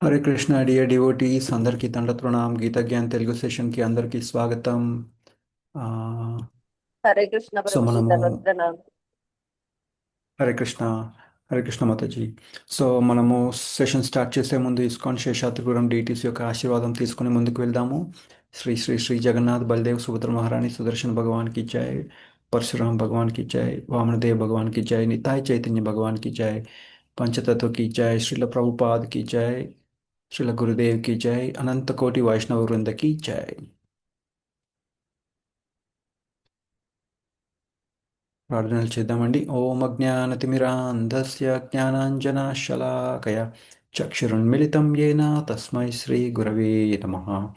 Hare Krishna dear devotees అందరికీ తండ్రి ప్రణామ్ గీతా జ్ఞాన్ తెలుగు సెషన్కి అందరికీ స్వాగతం. ఆ, హరే కృష్ణ సో ప్రభుజీ మనము ధన్వత్ప్రణామ్. హరే కృష్ణ హరే కృష్ణ మాతాజీ. సో మనము సెషన్ స్టార్ట్ చేసే ముందు ఇస్కాన్ శేషాద్రిపురం డీటీసీ యొక్క ఆశీర్వాదం తీసుకుని ముందుకు వెళ్దాము. శ్రీ శ్రీ శ్రీ జగన్నాథ్ బలదేవ్ సుభద్ర మహారాణి సుదర్శన్ భగవాన్ की जय, परशुराम भगवान की जय, वामनदेव भगवान की जय, निताय चैतन्य भगवान की जय, पंचतत्व की जय, श्रील प्रभुपाद की जय, श्रील गुरुदेव की जय, अनंत कोटि वैष्णव वृंद की जय. ప్రార్థనలు చేద్దామండి. ఓం అజ్ఞానతిమిరాంధస్య జ్ఞానాంజనశలాకయ చక్షురున్మిళితం యేన తస్మై శ్రీ గురవే నమః.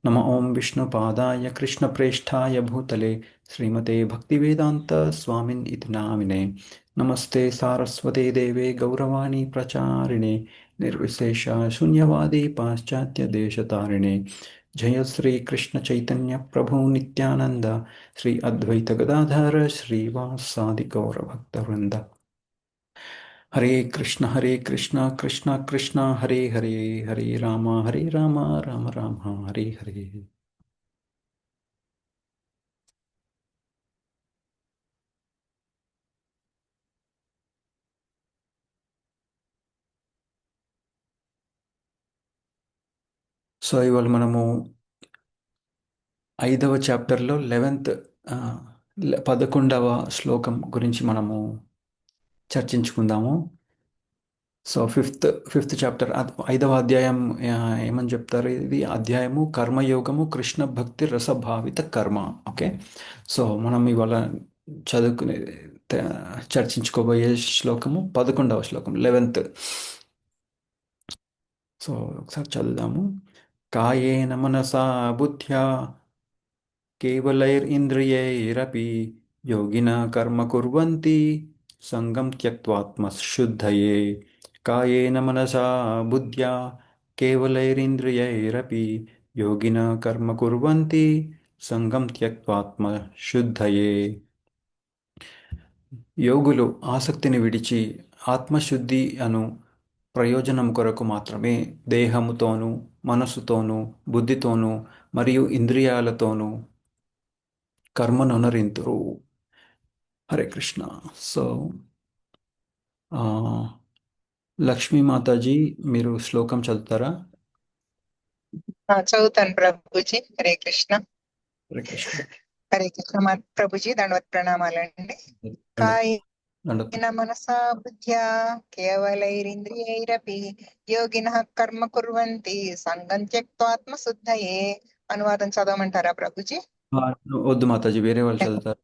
నమ ఓం విష్ణుపాదాయ కృష్ణప్రేష్ఠాయ భూతలే శ్రీమతే భక్తివేదాంత స్వామిన్ ఇతి నామినే. నమస్తే సారస్వతే దేవే గౌరవాణి ప్రచారిణే నిర్విశేష శూన్యవాది పాశ్చాత్య దేశతారిణే. జయ శ్రీ కృష్ణ చైతన్య ప్రభు నిత్యానంద శ్రీ అద్వైత గదాధర శ్రీవాసాది గౌర భక్త వృంద. హరే కృష్ణ కృష్ణ కృష్ణ హరే హరే, హరే రామ రామ రామ హరే హరే. సో ఇవాళ మనము 5వ చాప్టర్లో 11వ శ్లోకం గురించి మనము చర్చించుకుందాము. సో ఫిఫ్త్ చాప్టర్ 5వ అధ్యాయం ఏమని చెప్తారు? ఇది అధ్యాయము కర్మయోగము కృష్ణ భక్తి రసభావిత కర్మ. ఓకే, సో మనం ఇవాళ చదువుకునే త- చర్చించుకోబోయే శ్లోకము 11వ శ్లోకం 11th. సో ఒకసారి చదువుదాము. కాయేన మనసా బుద్ధ్యా కేవలైరింద్రియైరపి యోగినః కర్మ కుర్వంతి సంగం త్యక్త్వాత్మశుద్ధయే. కాయేన మనసా బుద్ధ్యా కేవలైరింద్రియైరపి యోగినః కర్మ కుర్వంతి సంగం త్యక్త్వాత్మశుద్ధయే. యోగులు ఆసక్తిని విడిచి ఆత్మశుద్ధి అను ప్రయోజనం కొరకు మాత్రమే దేహముతోనూ మనసుతోనూ బుద్ధితోనూ మరియు ఇంద్రియాలతోనూ కర్మను అనరింతురు. హరే కృష్ణ. సో లక్ష్మీ మాతాజీ మీరు శ్లోకం చదువుతారా? చదువుతాను ప్రభుజీ. హరే కృష్ణ. హరే కృష్ణ. హరే కృష్ణ ప్రభుజీ దండవత్ ప్రణామాలండి. దండ- కాయేన దండోత్. మనసా బుద్ధ్యా కేవలైరింద్రియైరపి యోగినః కర్మ కుర్వంతి సంగం త్యక్త్వాత్మ శుద్ధయే. అనువాదం చదవమంటారా ప్రభుజీ? ఆ, వద్దు మాతాజీ, వేరే వాళ్ళు చదువుతారు.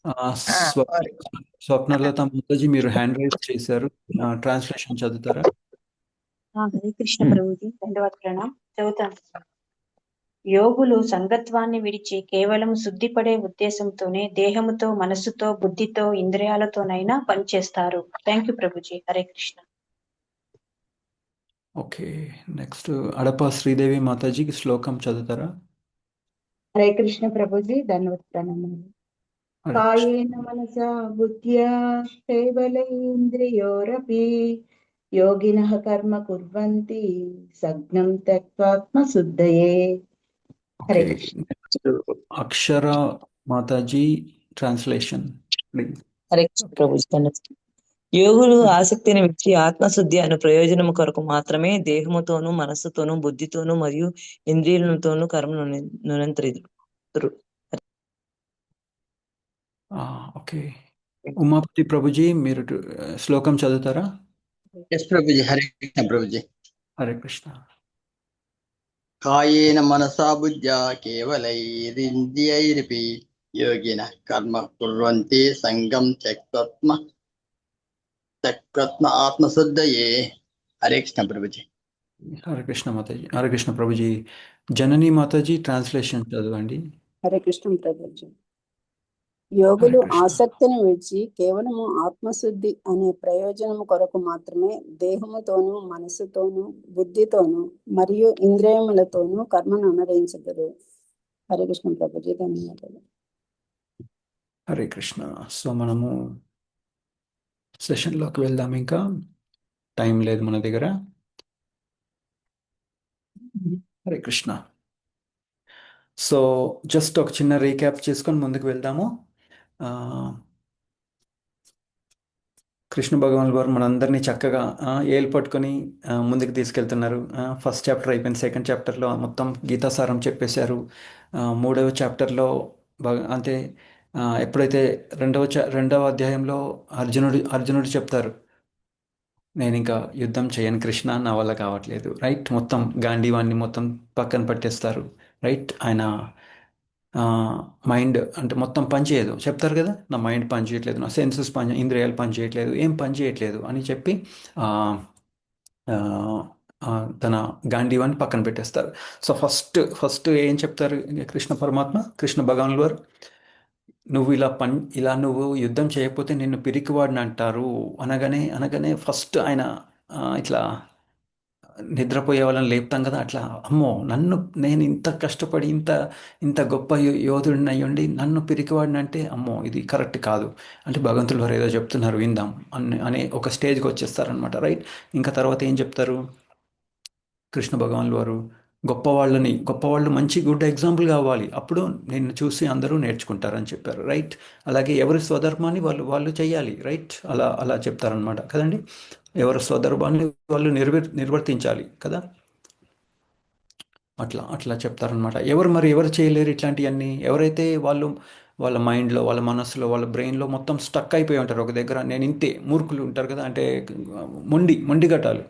ఆ, ఆ, స్వ- ఓకే. స్వప్నలత మాతాజీ మీరు హ్యాండ్ రైజ్ చేశారు, ట్రాన్స్లేషన్ చదువుతారా? హరే కృష్ణ ప్రభుజీ దండవత్ ప్రణాం. చదువుతాను. యోగులు సంగత్వాన్ని విడిచి కేవలం శుద్ధిపడే ఉద్దేశంతోనే దేహముతో మనస్సుతో బుద్ధితో ఇంద్రియాలతోనైనా పనిచేస్తారు. Thank you Prabhuji. Hare Krishna. Okay, next అడప శ్రీదేవి మాతాజీకి శ్లోకం చదువుతారా? హరే కృష్ణ ప్రభుజీ ధన్యవాద ప్రణామాలు. హరే కృష్ణ. కాయేన మనసా బుద్ధ్యా కేవలైంద్రియోరపి యోగినః కర్మ కుర్వంతి సజ్ఞం త్యక్త్వాత్మ శుద్ధయే. హరే ఓకే, కృష్ణ. నెక్స్ట్ అక్షర మాతాజీ ట్రాన్స్లేషన్ ప్లీజ్. హరే కృష్ణ ప్రభుజీ ధన్యవాదాలు. యోగులు ఆసక్తిని విడిచి ఆత్మశుద్ధి అను ప్రయోజనం కొరకు మాత్రమే దేహముతోనూ మనస్సుతోనూ బుద్ధితోనూ మరియు ఇంద్రియాలతోనూ కర్మను నిరంతరిదురు. ఓకే, ఉమాపతి ప్రభుజీ మీరు శ్లోకం చదువుతారా? ఎస్ ప్రభుజీ. హరే కృష్ణ ప్రభుజీ. హరే కృష్ణ. కాయేన మనసా బుద్ధ్యా కేవలైరింద్రియైరపి యోగినః కర్మ కుర్వంతి సంగం త్యక్త్వాత్మ ఆత్మశుద్ధయే. హరే కృష్ణ ప్రభుజీ. హరే కృష్ణ మాతాజీ. హరే కృష్ణ ప్రభుజీ. జనని మాతాజీ ట్రాన్స్లేషన్ చదవండి. హరే కృష్ణ ప్రభుజీ. హరే యోగులు కృష్ణ. ఆసక్తిని విడిచి కేవలము ఆత్మశుద్ధి అనే ప్రయోజనం కొరకు మాత్రమే దేహముతోనూ మనసుతోనూ బుద్ధితోనూ మరియు ఇంద్రియములతోనూ కర్మను అనుసరించదురు. హరే కృష్ణ ప్రభుజీ ధన్యవాదాలు. హరే కృష్ణ. సో మనము సెషన్లోకి వెళ్దాం, ఇంకా టైం లేదు మన దగ్గర. కృష్ణ. సో జస్ట్ ఒక చిన్న రీక్యాప్ చేసుకొని ముందుకు వెళ్దాము. ఆ, కృష్ణ భగవాన్ వారు మనందరినీ చక్కగా ఏలు పట్టుకొని ముందుకు తీసుకెళ్తున్నారు. ఫస్ట్ చాప్టర్ అయిపోయింది. సెకండ్ చాప్టర్లో మొత్తం గీతాసారం చెప్పేశారు. మూడవ చాప్టర్లో అంటే ఎప్పుడైతే రెండవ అధ్యాయంలో అర్జునుడు చెప్తారు, నేను ఇంకా యుద్ధం చేయను కృష్ణ, నా వల్ల కావట్లేదు, రైట్. మొత్తం గాంధీవాన్ని మొత్తం పక్కన పట్టేస్తారు, రైట్. ఆయన మైండ్ అంటే మొత్తం పని చేయదు చెప్తారు కదా, నా మైండ్ పని చేయట్లేదు, నా సెన్సెస్ ఇంద్రియాలు పని చేయట్లేదు, ఏం పని చేయట్లేదు అని చెప్పి ఆ, ఆ, ఆ, తన గాంధీవాన్ని పక్కన పెట్టేస్తారు. సో ఫస్ట్ ఏం చెప్తారు కృష్ణ పరమాత్మ, కృష్ణ భగవాన్ వారు, నువ్వు ఇలా నువ్వు యుద్ధం చేయకపోతే నిన్ను పిరికివాడిని అంటారు అనగానే ఫస్ట్ ఆయన ఇట్లా నిద్రపోయే వాళ్ళని లేపుతాం కదా, అట్లా అమ్మో నేను ఇంత కష్టపడి ఇంత ఇంత గొప్ప యోధుడిని అయ్యుండి నన్ను పిరికివాడిని అంటే అమ్మో ఇది కరెక్ట్ కాదు అంటే భగవంతులు వారు ఏదో చెప్తున్నారు విందాం అనే ఒక స్టేజ్కి వచ్చేస్తారనమాట, రైట్. ఇంకా తర్వాత ఏం చెప్తారు కృష్ణ భగవాన్లు వారు, గొప్పవాళ్ళు మంచి గుడ్ ఎగ్జాంపుల్ కావాలి, అప్పుడు నిన్ను చూసి అందరూ నేర్చుకుంటారని చెప్పారు, రైట్. అలాగే ఎవరి స్వధర్మాన్ని వాళ్ళు చేయాలి, రైట్. అలా చెప్తారనమాట కదండి. ఎవరి స్వధర్మాన్ని వాళ్ళు నిర్వర్తించాలి కదా, అట్లా చెప్తారనమాట. ఎవరు చేయలేరు ఇట్లాంటివన్నీ, ఎవరైతే వాళ్ళ మైండ్లో, వాళ్ళ మనసులో, వాళ్ళ బ్రెయిన్లో మొత్తం స్టక్ అయిపోయి ఉంటారు ఒక దగ్గర. నేను ఇంతే, మూర్ఖులు ఉంటారు కదా, అంటే మొండిగట్టాలు,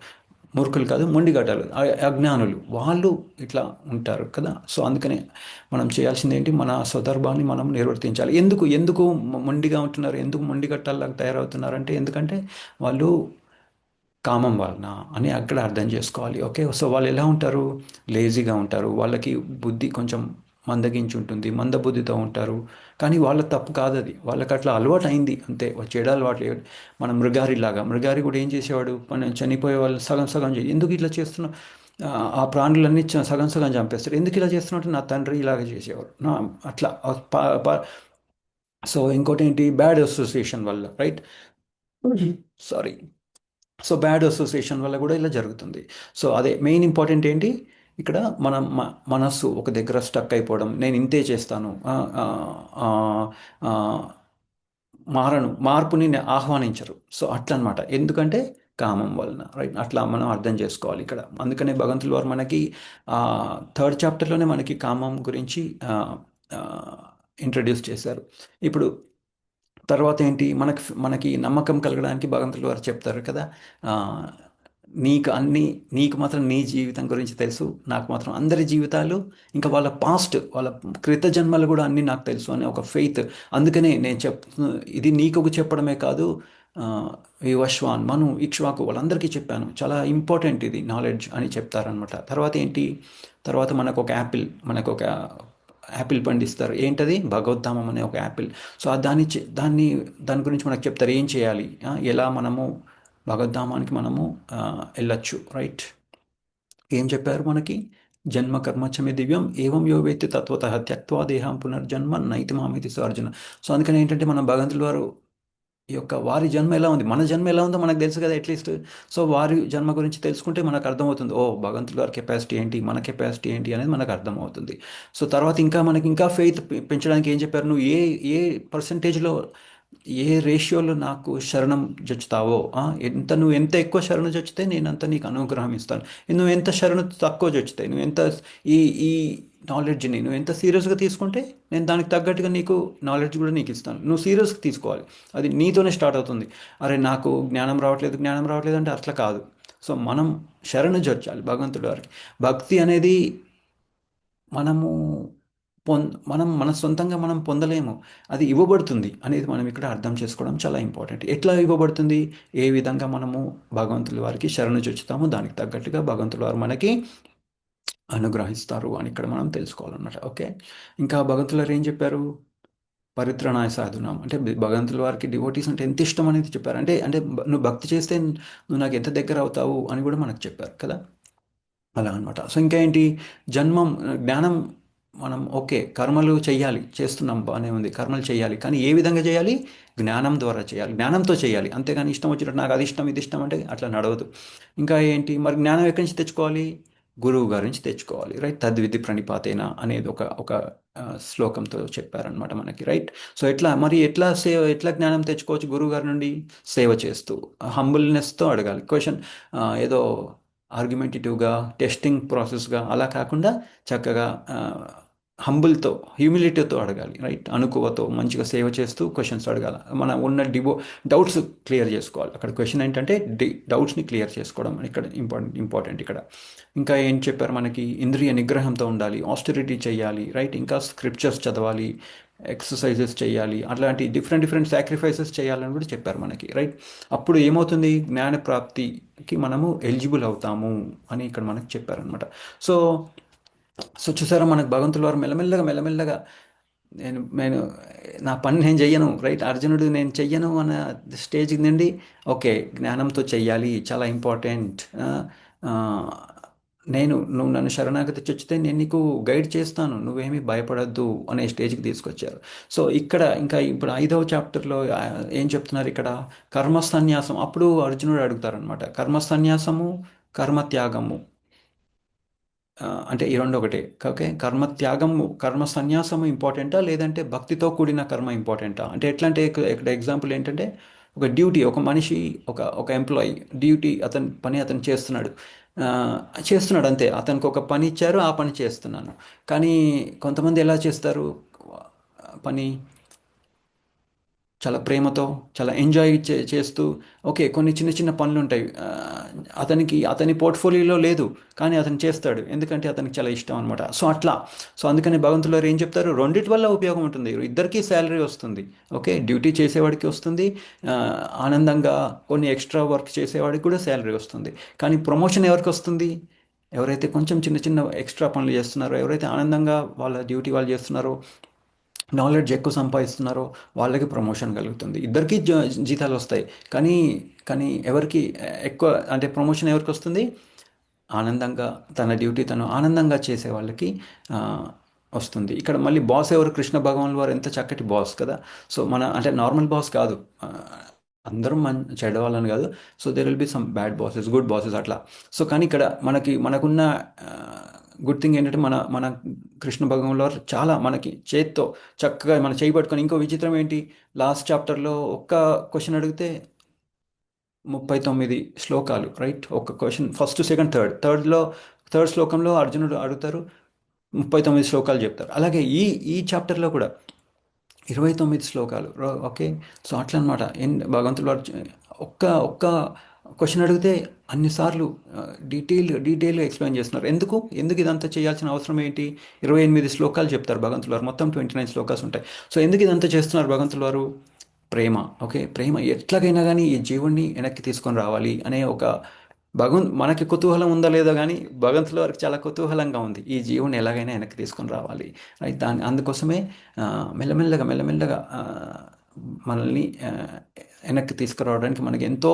మూర్ఖులు కాదు మొండిగట్టాలు, అజ్ఞానులు, వాళ్ళు ఇట్లా ఉంటారు కదా. సో అందుకనే మనం చేయాల్సింది ఏంటి, మన స్వధర్మాన్ని మనం నిర్వర్తించాలి. ఎందుకు మొండిగా ఉంటున్నారు, ఎందుకు మొండిగట్టాలాగా తయారవుతున్నారు అంటే, ఎందుకంటే వాళ్ళు కామం వలన అని అక్కడ అర్థం చేసుకోవాలి, ఓకే. సో వాళ్ళు ఎలా ఉంటారు, లేజీగా ఉంటారు, వాళ్ళకి బుద్ధి కొంచెం మందగించి ఉంటుంది, మందబుద్ధితో ఉంటారు. కానీ వాళ్ళ తప్పు కాదు అది, వాళ్ళకి అట్లా అలవాటు అయింది అంతే, చెడు అలవాటు. మన మృగారి కూడా ఏం చేసేవాడు, చనిపోయే వాళ్ళు సగం సగం ఎందుకు ఇట్లా చేస్తున్నావు, ఆ ప్రాణులన్నీ సగం సగం చంపేస్తారు, ఎందుకు ఇలా చేస్తున్నట్టు, నా తండ్రి ఇలాగ చేసేవాడు అట్లా. సో ఇంకోటి ఏంటి, బ్యాడ్ అసోసియేషన్ వల్ల, right. Sorry. So bad association వల్ల కూడా ఇలా జరుగుతుంది. సో అదే మెయిన్ ఇంపార్టెంట్ ఏంటి ఇక్కడ, మనం మనస్సు ఒక దగ్గర స్టక్ అయిపోవడం, నేను ఇంతే చేస్తాను, మార్పుని ఆహ్వానించరు. సో అట్లా అనమాట, ఎందుకంటే కామం వలన, రైట్. అట్లా మనం అర్థం చేసుకోవాలి ఇక్కడ. అందుకనే భగవంతుల వారు మనకి థర్డ్ చాప్టర్లోనే మనకి కామం గురించి ఇంట్రడ్యూస్ చేశారు. ఇప్పుడు తర్వాత ఏంటి, మనకి నమ్మకం కలగడానికి భగవంతులు వారు చెప్తారు కదా, నీకు మాత్రం నీ జీవితం గురించి తెలుసు, నాకు మాత్రం అందరి జీవితాలు, ఇంకా వాళ్ళ పాస్ట్, వాళ్ళ కృత జన్మలు కూడా అన్నీ నాకు తెలుసు అనే ఒక ఫెయిత్. అందుకనే నేను ఇది నీకు చెప్పడమే కాదు, వివశ్వాన్, మను, ఇక్ష్వాకు వాళ్ళందరికీ చెప్పాను, చాలా ఇంపార్టెంట్ ఇది నాలెడ్జ్ అని చెప్తారనమాట. తర్వాత ఏంటి, తర్వాత మనకు ఒక యాపిల్ పండిస్తారు, ఏంటది, భగవద్ధామం అనే ఒక యాపిల్. సో దాని గురించి మనకు చెప్తారు ఏం చేయాలి, ఎలా మనము భగవద్ధామానికి మనము వెళ్ళచ్చు, రైట్. ఏం చెప్పారు మనకి, జన్మ కర్మచమే దివ్యం ఏవం యో వేత్తి తత్వతః త్యక్త్వా దేహం పునర్జన్మ నైతి మామితి అర్జున. సో అందుకని ఏంటంటే మనం భగవంతుల వారు వారి జన్మ ఎలా ఉంది, మన జన్మ ఎలా ఉందో మనకు తెలుసు కదా అట్లీస్ట్. సో వారి జన్మ గురించి తెలుసుకుంటే మనకు అర్థమవుతుంది, ఓ భగవంతుల వారి కెపాసిటీ ఏంటి, మన కెపాసిటీ ఏంటి అనేది మనకు అర్థమవుతుంది. సో తర్వాత మనకి ఇంకా ఫెయిత్ పెంచడానికి ఏం చెప్పారు, నువ్వు ఏ పర్సంటేజ్లో, ఏ రేషియోలో నాకు శరణం జొచ్చుతావో, నువ్వు ఎంత ఎక్కువ శరణు జొచ్చితే నేను అంత నీకు అనుగ్రహం ఇస్తాను, నువ్వు ఎంత శరణు తక్కువ జొచ్చితే, నువ్వు ఎంత ఈ నాలెడ్జ్ని నువ్వు ఎంత సీరియస్గా తీసుకుంటే నేను దానికి తగ్గట్టుగా నీకు నాలెడ్జ్ కూడా నీకు ఇస్తాను. నువ్వు సీరియస్గా తీసుకోవాలి, అది నీతోనే స్టార్ట్ అవుతుంది. అరే నాకు జ్ఞానం రావట్లేదు అంటే అట్లా కాదు. సో మనం శరణు జొచ్చాలి భగవంతుడి వారికి. భక్తి అనేది మనం మన సొంతంగా మనం పొందలేము, అది ఇవ్వబడుతుంది అనేది మనం ఇక్కడ అర్థం చేసుకోవడం చాలా ఇంపార్టెంట్. ఎట్లా ఇవ్వబడుతుంది, ఏ విధంగా మనము భగవంతుల వారికి శరణు చొచ్చుతామో దానికి తగ్గట్టుగా భగవంతుల వారు మనకి అనుగ్రహిస్తారు అని ఇక్కడ మనం తెలుసుకోవాలన్నమాట, ఓకే. ఇంకా భగవంతుల వారు ఏం చెప్పారు, పరిత్రాణాయ సాధునాం, అంటే భగవంతుల వారికి డివోటీస్ అంటే ఎంత ఇష్టం అనేది చెప్పారు. అంటే నువ్వు భక్తి చేస్తే నువ్వు నాకు ఎంత దగ్గర అవుతావు అని కూడా మనకు చెప్పారు కదా, అలా అనమాట. సో ఇంకా ఏంటి, జ్ఞానం, మనం ఓకే కర్మలు చేస్తున్నాం బాగానే ఉంది, కర్మలు చేయాలి, కానీ ఏ విధంగా చేయాలి, జ్ఞానం ద్వారా చేయాలి, జ్ఞానంతో చేయాలి, అంతేగాని ఇష్టం వచ్చినట్టు నాకు అది ఇష్టం ఇది ఇష్టం అంటే అట్లా నడవదు. ఇంకా ఏంటి, మరి జ్ఞానం ఎక్కడి నుంచి తెచ్చుకోవాలి, గురువు గారి నుంచి తెచ్చుకోవాలి, రైట్? తద్విధి ప్రణిపాతేన అనేది ఒక ఒక శ్లోకంతో చెప్పారనమాట మనకి, రైట్? సో ఎట్లా జ్ఞానం తెచ్చుకోవచ్చు గురువు గారి నుండి? సేవ చేస్తూ, హంబుల్నెస్తో అడగాలి క్వశ్చన్. ఏదో ఆర్గ్యుమెంటేటివ్గా, టెస్టింగ్ ప్రాసెస్గా అలా కాకుండా చక్కగా హంబుల్తో, హ్యూమిలిటీతో అడగాలి, రైట్? అనుకువతో మంచిగా సేవ చేస్తూ క్వశ్చన్స్ అడగాలి. మన ఉన్న డౌట్స్ క్లియర్ చేసుకోవాలి. అక్కడ క్వశ్చన్ ఏంటంటే డౌట్స్ని క్లియర్ చేసుకోవడం ఇక్కడ ఇంపార్టెంట్ ఇక్కడ. ఇంకా ఏం చెప్పారు మనకి? ఇంద్రియ నిగ్రహంతో ఉండాలి, ఆస్టెరిటీ చేయాలి, రైట్? ఇంకా స్క్రిప్చర్స్ చదవాలి, ఎక్సర్సైజెస్ చేయాలి, అట్లాంటి డిఫరెంట్ సాక్రిఫైసెస్ చేయాలని కూడా చెప్పారు మనకి, రైట్? అప్పుడు ఏమవుతుంది? జ్ఞాన ప్రాప్తికి మనము ఎలిజిబుల్ అవుతాము అని ఇక్కడ మనకు చెప్పారనమాట. సో చూసారా, మనకు భగవంతుల వారు మెల్లమెల్లగా నేను నా పని నేను చెయ్యను, రైట్? అర్జునుడు నేను చెయ్యను అన్న స్టేజ్ నుండి ఓకే జ్ఞానంతో చెయ్యాలి, చాలా ఇంపార్టెంట్. నువ్వు నన్ను శరణాగతి చొచ్చితే నేను నీకు గైడ్ చేస్తాను, నువ్వేమీ భయపడద్దు అనే స్టేజ్కి తీసుకొచ్చారు. సో ఇంకా ఇప్పుడు 5వ చాప్టర్లో ఏం చెప్తున్నారు ఇక్కడ? కర్మసన్యాసం. అప్పుడు అర్జునుడు అడుగుతారనమాట, కర్మసన్యాసము, కర్మత్యాగము అంటే ఈ రెండు ఒకటే, ఓకే? కర్మ సన్యాసము ఇంపార్టెంటా, లేదంటే భక్తితో కూడిన కర్మ ఇంపార్టెంటా? అంటే ఎట్లా అంటే ఇక్కడ ఎగ్జాంపుల్ ఏంటంటే, ఒక డ్యూటీ, ఒక మనిషి, ఒక ఎంప్లాయీ డ్యూటీ, అతను చేస్తున్నాడు అంతే. అతనికి ఒక పని ఇచ్చారు, ఆ పని చేస్తున్నాను. కానీ కొంతమంది ఎలా చేస్తారు పని? చాలా ప్రేమతో, చాలా ఎంజాయ్ చేస్తూ, ఓకే కొన్ని చిన్న పనులు ఉంటాయి, అతని పోర్ట్ఫోలియోలో లేదు కానీ అతను చేస్తాడు, ఎందుకంటే అతనికి చాలా ఇష్టం అనమాట. సో అందుకని భగవంతులు ఏం చెప్తారు? రెండిటి వల్ల ఉపయోగం ఉంటుంది, ఇద్దరికీ శాలరీ వస్తుంది, ఓకే? డ్యూటీ చేసేవాడికి వస్తుంది, ఆనందంగా కొన్ని ఎక్స్ట్రా వర్క్ చేసేవాడికి కూడా శాలరీ వస్తుంది. కానీ ప్రమోషన్ ఎవరికి వస్తుంది? ఎవరైతే కొంచెం చిన్న ఎక్స్ట్రా పనులు చేస్తున్నారో, ఎవరైతే ఆనందంగా వాళ్ళ డ్యూటీ వాళ్ళు చేస్తున్నారో, నాలెడ్జ్ ఎక్కువ సంపాదిస్తున్నారో వాళ్ళకి ప్రమోషన్ కలుగుతుంది, ఇద్దరికీ జీతాలు వస్తాయి. కానీ ఎవరికి ఎక్కువ అంటే ప్రమోషన్ ఎవరికి వస్తుంది? ఆనందంగా తన డ్యూటీ తను ఆనందంగా చేసే వాళ్ళకి వస్తుంది. ఇక్కడ మళ్ళీ బాస్ ఎవరు? కృష్ణ భగవాన్ వారు ఎంత చక్కటి బాస్ కదా. సో అంటే నార్మల్ బాస్ కాదు, అందరం చెడవాలని కాదు. So there will be some bad bosses, good bosses అట్లా. సో కానీ ఇక్కడ మనకున్న గుడ్ థింగ్ ఏంటంటే మన కృష్ణ భగవాన్ వారు చాలా మనకి చేత్తో చక్కగా మన చేయి పట్టుకొని, ఇంకో విచిత్రం ఏంటి, లాస్ట్ చాప్టర్లో ఒక్క క్వశ్చన్ అడిగితే 39 శ్లోకాలు, రైట్? ఒక క్వశ్చన్ ఫస్ట్, సెకండ్, థర్డ్ శ్లోకంలో అర్జునుడు అడుగుతారు, 39 శ్లోకాలు చెప్తారు. అలాగే ఈ చాప్టర్లో కూడా 29 శ్లోకాలు, ఓకే? సో అట్లా అనమాట. భగవంతుడు ఒక్క క్వశ్చన్ అడిగితే అన్నిసార్లు డీటెయిల్గా ఎక్స్ప్లెయిన్ చేస్తున్నారు. ఎందుకు ఇదంతా చేయాల్సిన అవసరం ఏంటి? 28 శ్లోకాలు చెప్తారు భగవంతుల వారు, మొత్తం 29 శ్లోకాస్ ఉంటాయి. సో ఎందుకు ఇదంతా చేస్తున్నారు భగవంతుల వారు? ప్రేమ, ఓకే? ప్రేమ ఎట్లాగైనా కానీ ఈ జీవుణ్ణి వెనక్కి తీసుకొని రావాలి అనే ఒక మనకి కుతూహలం ఉందా లేదా కానీ భగవంతుల వారికి చాలా కుతూహలంగా ఉంది, ఈ జీవుని ఎలాగైనా వెనక్కి తీసుకొని రావాలి, రైట్? అందుకోసమే మెల్లమెల్లగా మనల్ని వెనక్కి తీసుకురావడానికి మనకి ఎంతో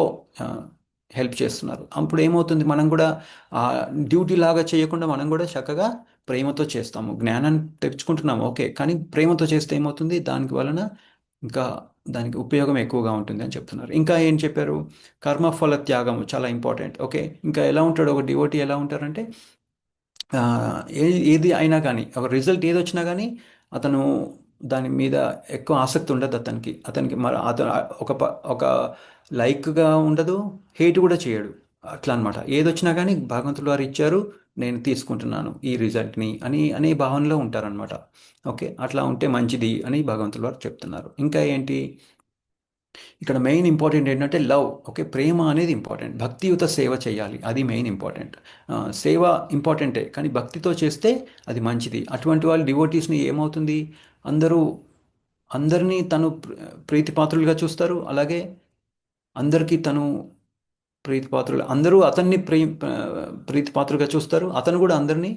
హెల్ప్ చేస్తున్నారు. అప్పుడు ఏమవుతుంది, మనం కూడా డ్యూటీ లాగా చేయకుండా మనం కూడా చక్కగా ప్రేమతో చేస్తాము, జ్ఞానాన్ని తెచ్చుకుంటున్నాము, ఓకే? కానీ ప్రేమతో చేస్తే ఏమవుతుంది, దానికి వలన ఇంకా దానికి ఉపయోగం ఎక్కువగా ఉంటుంది అని చెప్తున్నారు. ఇంకా ఏం చెప్పారు? కర్మఫల త్యాగము చాలా ఇంపార్టెంట్, ఓకే? ఇంకా ఎలా ఉంటాడు ఒక డివోటీ? ఎలా ఉంటారంటే ఏది అయినా కానీ, ఒక రిజల్ట్ ఏది వచ్చినా కానీ అతను దాని మీద ఎక్కువ ఆసక్తి ఉండదు అతనికి మరి అతను ఒక లైక్గా ఉండదు, హేట్ కూడా చేయడు, అట్లా అనమాట. ఏది వచ్చినా కానీ భగవంతుడు వారు ఇచ్చారు, నేను తీసుకుంటున్నాను ఈ రిజల్ట్ని అనే భావనలో ఉంటారనమాట, ఓకే? అట్లా ఉంటే మంచిది అని భగవంతుడు వారు చెప్తున్నారు. ఇంకా ఏంటి ఇక్కడ మెయిన్ ఇంపార్టెంట్ ఏంటంటే లవ్, ఓకే? ప్రేమ అనేది ఇంపార్టెంట్, భక్తియుత సేవ చేయాలి, అది మెయిన్ ఇంపార్టెంట్. సేవ ఇంపార్టెంటే కానీ భక్తితో చేస్తే అది మంచిది. అటువంటి వాళ్ళు డివోటీస్ని ఏమవుతుంది, అందరినీ తను ప్రీతిపాత్రులుగా చూస్తారు, అలాగే అందరికీ తను ప్రీతిపాత్రులు, అందరూ అతన్ని ప్రీతిపాత్రులుగా చూస్తారు, అతను కూడా అందరినీ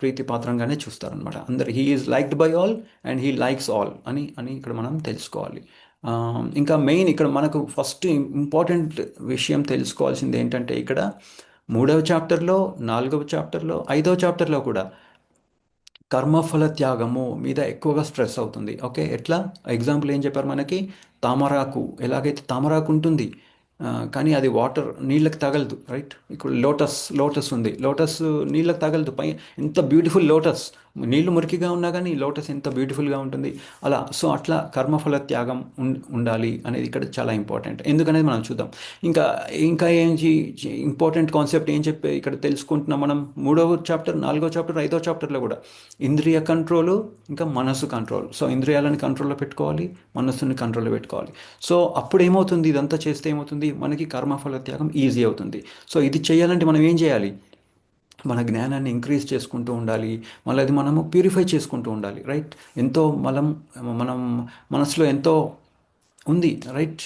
ప్రీతిపాత్రంగానే చూస్తారనమాట. He is liked by all and he likes all అని ఇక్కడ మనం తెలుసుకోవాలి. ఇంకా మెయిన్ ఇక్కడ మనకు ఫస్ట్ ఇంపార్టెంట్ విషయం తెలుసుకోవాల్సింది ఏంటంటే, ఇక్కడ 3వ చాప్టర్లో, 4వ చాప్టర్లో, 5వ చాప్టర్లో కూడా కర్మఫల త్యాగము మీద ఎక్కువగా స్ట్రెస్ అవుతుంది, ఓకే? ఎట్లా? ఎగ్జాంపుల్ ఏం చెప్పారు మనకి? తామరాకు, ఎలాగైతే తామరాకు ఉంటుంది, కానీ అది వాటర్ నీళ్ళకి తగలదు, రైట్? ఇప్పుడు లోటస్ ఉంది, లోటస్ నీళ్ళకి తగలదు. ఎంత బ్యూటిఫుల్ లోటస్, నీళ్లు మురికిగా ఉన్నా కానీ లోటస్ ఎంత బ్యూటిఫుల్గా ఉంటుంది. అలా సో అట్లా కర్మఫల త్యాగం ఉండాలి అనేది ఇక్కడ చాలా ఇంపార్టెంట్. ఎందుకనేది మనం చూద్దాం. ఇంకా ఇంకా ఏం ఇంపార్టెంట్ కాన్సెప్ట్ ఏం చెప్పి ఇక్కడ తెలుసుకుంటున్నాం మనం 3వ చాప్టర్, 4వ చాప్టర్, 5వ చాప్టర్లో కూడా ఇంద్రియ కంట్రోలు, ఇంకా మనసు కంట్రోల్. సో ఇంద్రియాలని కంట్రోల్లో పెట్టుకోవాలి, మనస్సుని కంట్రోల్లో పెట్టుకోవాలి. సో అప్పుడు ఏమవుతుంది, ఇదంతా చేస్తే ఏమవుతుంది, మనకి కర్మఫల త్యాగం ఈజీ అవుతుంది. సో ఇది చేయాలంటే మనం ఏం చేయాలి, మన జ్ఞానాన్ని ఇంక్రీజ్ చేసుకుంటూ ఉండాలి, మళ్ళీ అది మనము ప్యూరిఫై చేసుకుంటూ ఉండాలి, రైట్? ఎంతో మనం మనసులో ఎంతో ఉంది, రైట్?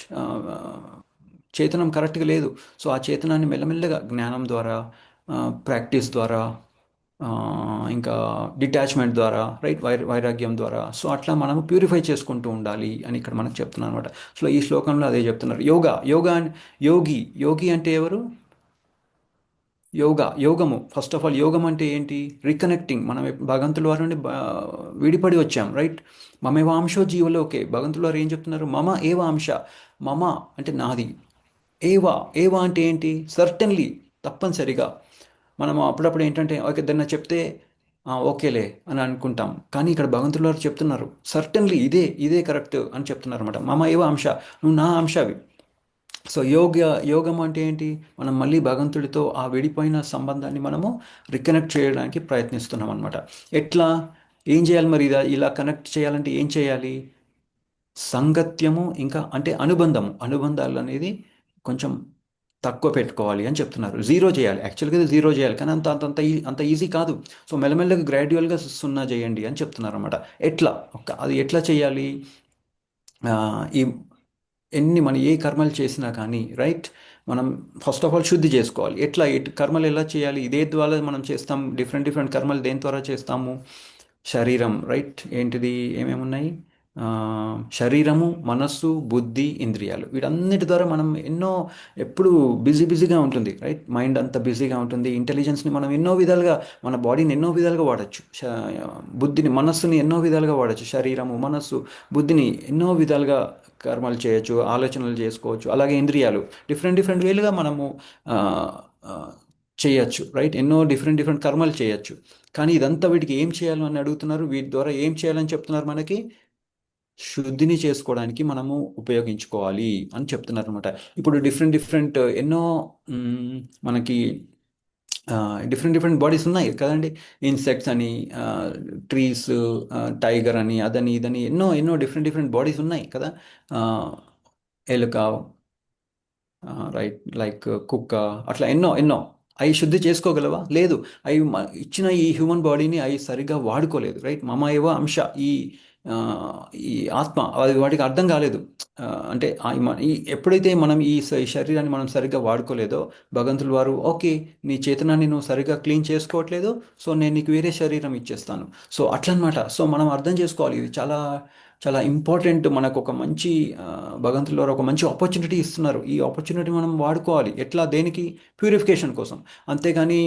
చేతనం కరెక్ట్గా లేదు. సో ఆ చేతనాన్ని మెల్లమెల్లగా జ్ఞానం ద్వారా, ప్రాక్టీస్ ద్వారా, ఇంకా డిటాచ్మెంట్ ద్వారా, రైట్, వైరాగ్యం ద్వారా, సో అట్లా మనము ప్యూరిఫై చేసుకుంటూ ఉండాలి అని ఇక్కడ మనకు చెప్తున్నాను అనమాట. సో ఈ శ్లోకంలో అదే చెప్తున్నారు. యోగి అంటే ఎవరు? యోగము. ఫస్ట్ ఆఫ్ ఆల్ యోగం అంటే ఏంటి? రికనెక్టింగ్. మనం భగవంతుల వారి నుండి విడిపడి వచ్చాం, రైట్? మమేవ అంశో జీవలోకే. భగవంతుల వారు ఏం చెప్తున్నారు? మమ ఏవ అంశ. మమ అంటే నాది, ఏవా అంటే ఏంటి? సర్టన్లీ, తప్పనిసరిగా. మనం అప్పుడప్పుడు ఏంటంటే ఓకే దాన్ని చెప్తే ఓకేలే అని అనుకుంటాం, కానీ ఇక్కడ భగవంతుల వారు చెప్తున్నారు సర్టన్లీ ఇదే కరెక్ట్ అని చెప్తున్నారు అనమాట. మమ ఏవ అంశ, నువ్వు నా అంశవి. సో యోగం అంటే ఏంటి? మనం మళ్ళీ భగవంతుడితో ఆ విడిపోయిన సంబంధాన్ని మనము రికనెక్ట్ చేయడానికి ప్రయత్నిస్తున్నాం అనమాట. ఎట్లా, ఏం చేయాలి మరి? ఇలా కనెక్ట్ చేయాలంటే ఏం చేయాలి? సంగత్యము, ఇంకా అంటే అనుబంధాలు అనేది కొంచెం తక్కువ పెట్టుకోవాలి అని చెప్తున్నారు. జీరో చేయాలి, యాక్చువల్గా ఇది జీరో చేయాలి, కానీ అంత ఈజీ కాదు. సో మెల్లమెల్లగా గ్రాడ్యువల్గా 0 చేయండి అని చెప్తున్నారు అనమాట. అది ఎట్లా చేయాలి? ఈ మనం ఏ కర్మలు చేసినా కానీ, రైట్, మనం ఫస్ట్ ఆఫ్ ఆల్ శుద్ధి చేసుకోవాలి. కర్మలు ఎలా చేయాలి? ఇదే ద్వారా మనం చేస్తాం. డిఫరెంట్ కర్మలు దేని ద్వారా చేస్తాము? శరీరం, రైట్, ఏంటిది, ఏమేమి ఉన్నాయి? శరీరము, మనస్సు, బుద్ధి, ఇంద్రియాలు, వీటన్నిటి ద్వారా మనం ఎప్పుడు బిజీగా ఉంటుంది, రైట్? మైండ్ అంతా బిజీగా ఉంటుంది. ఇంటెలిజెన్స్ని మనం ఎన్నో విధాలుగా, మన బాడీని ఎన్నో విధాలుగా వాడచ్చు, బుద్ధిని, మనస్సుని ఎన్నో విధాలుగా వాడచ్చు. శరీరము, మనస్సు, బుద్ధిని ఎన్నో విధాలుగా కర్మలు చేయొచ్చు, ఆలోచనలు చేసుకోవచ్చు. అలాగే ఇంద్రియాలు డిఫరెంట్ వేలుగా మనము చేయొచ్చు, రైట్? ఎన్నో డిఫరెంట్ కర్మలు చేయొచ్చు. కానీ ఇదంతా వీటికి ఏం చేయాలి అని అడుగుతున్నారు. వీటి ద్వారా ఏం చేయాలని చెప్తున్నారు? మనకి శుద్ధిని చేసుకోవడానికి మనము ఉపయోగించుకోవాలి అని చెప్తున్నారు అనమాట. ఇప్పుడు డిఫరెంట్ ఎన్నో మనకి డిఫరెంట్ బాడీస్ ఉన్నాయి కదండి. ఇన్సెక్ట్స్ అని, ట్రీస్, టైగర్ అని, అదని ఇదని ఎన్నో డిఫరెంట్ బాడీస్ ఉన్నాయి కదా. ఎలుక, రైట్, లైక్ కుక్క, అట్లా ఎన్నో. అవి శుద్ధి చేసుకోగలవా? లేదు. అవి ఇచ్చిన ఈ హ్యూమన్ బాడీని అవి సరిగ్గా వాడుకోలేదు, రైట్? మమ ఏవ అంశ, ఈ ఆత్మ, అది వాటికి అర్థం కాలేదు. అంటే ఎప్పుడైతే మనం ఈ శరీరాన్ని మనం సరిగ్గా వాడుకోలేదో, భగవంతుల వారు ఓకే, నీ చేతనాన్ని నువ్వు సరిగ్గా క్లీన్ చేసుకోవట్లేదు, సో నేను నీకు వేరే శరీరం ఇచ్చేస్తాను. సో అట్లనమాట. సో మనం అర్థం చేసుకోవాలి, ఇది చాలా చాలా ఇంపార్టెంట్. మనకు ఒక మంచి భగవంతుల వారు ఒక మంచి ఆపర్చునిటీ ఇస్తున్నారు. ఈ ఆపర్చునిటీ మనం వాడుకోవాలి. ఎట్లా? దేనికి? ప్యూరిఫికేషన్ కోసం. అంతేగాని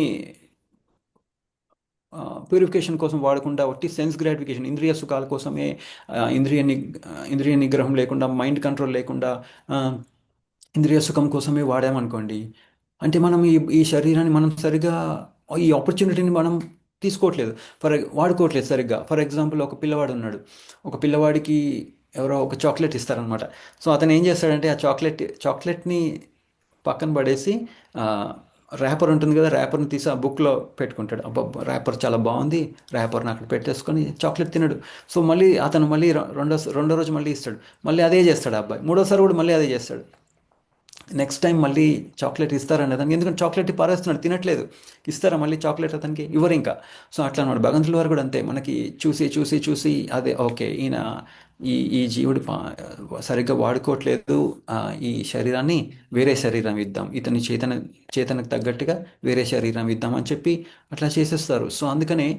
ప్యూరిఫికేషన్ కోసం వాడకుండా ఒట్టి సెన్స్ గ్రాటిఫికేషన్, ఇంద్రియ సుఖాల కోసమే, ఇంద్రియ నిగ్రహం లేకుండా, మైండ్ కంట్రోల్ లేకుండా ఇంద్రియ సుఖం కోసమే వాడామనుకోండి, అంటే మనం ఈ శరీరాన్ని మనం సరిగా, ఈ ఆపర్చునిటీని మనం తీసుకోవట్లేదు, వాడుకోవట్లేదు సరిగ్గా. ఫర్ ఎగ్జాంపుల్, ఒక పిల్లవాడు ఉన్నాడు. ఒక పిల్లవాడికి ఎవరో ఒక చాక్లెట్ ఇస్తారనమాట. సో అతను ఏం చేస్తాడంటే ఆ చాక్లెట్ని పక్కన పడేసి ర్యాపర్ ఉంటుంది కదా, ర్యాపర్ని తీసి ఆ బుక్లో పెట్టుకుంటాడు. అబ్బా, ర్యాపర్ చాలా బాగుంది, ర్యాపర్ని అక్కడ పెట్టేసుకొని చాక్లెట్ తినడు. సో అతను మళ్ళీ రెండో రోజు మళ్ళీ ఇస్తాడు, మళ్ళీ అదే చేస్తాడు. అబ్బాయి మూడోసారి కూడా మళ్ళీ అదే చేస్తాడు. నెక్స్ట్ టైం మళ్ళీ చాక్లెట్ ఇస్తారని అతనికి, ఎందుకంటే చాక్లెట్ పారేస్తున్నాడు, తినట్లేదు. ఇస్తారా మళ్ళీ చాక్లెట్ అతనికి? ఇవ్వరు ఇంకా. సో అట్లా అన్నమాట. భగవంతుల వారు కూడా అంతే, మనకి చూసి అదే ఓకే, ఈయన ఈ జీవుడు సరిగ్గా వాడుకోవట్లేదు, ఈ శరీరాన్ని వేరే శరీరం ఇద్దాం, ఇతని చేతనకు తగ్గట్టుగా వేరే శరీరం ఇద్దాం అని చెప్పి అట్లా చేసేస్తారు. సో అందుకనే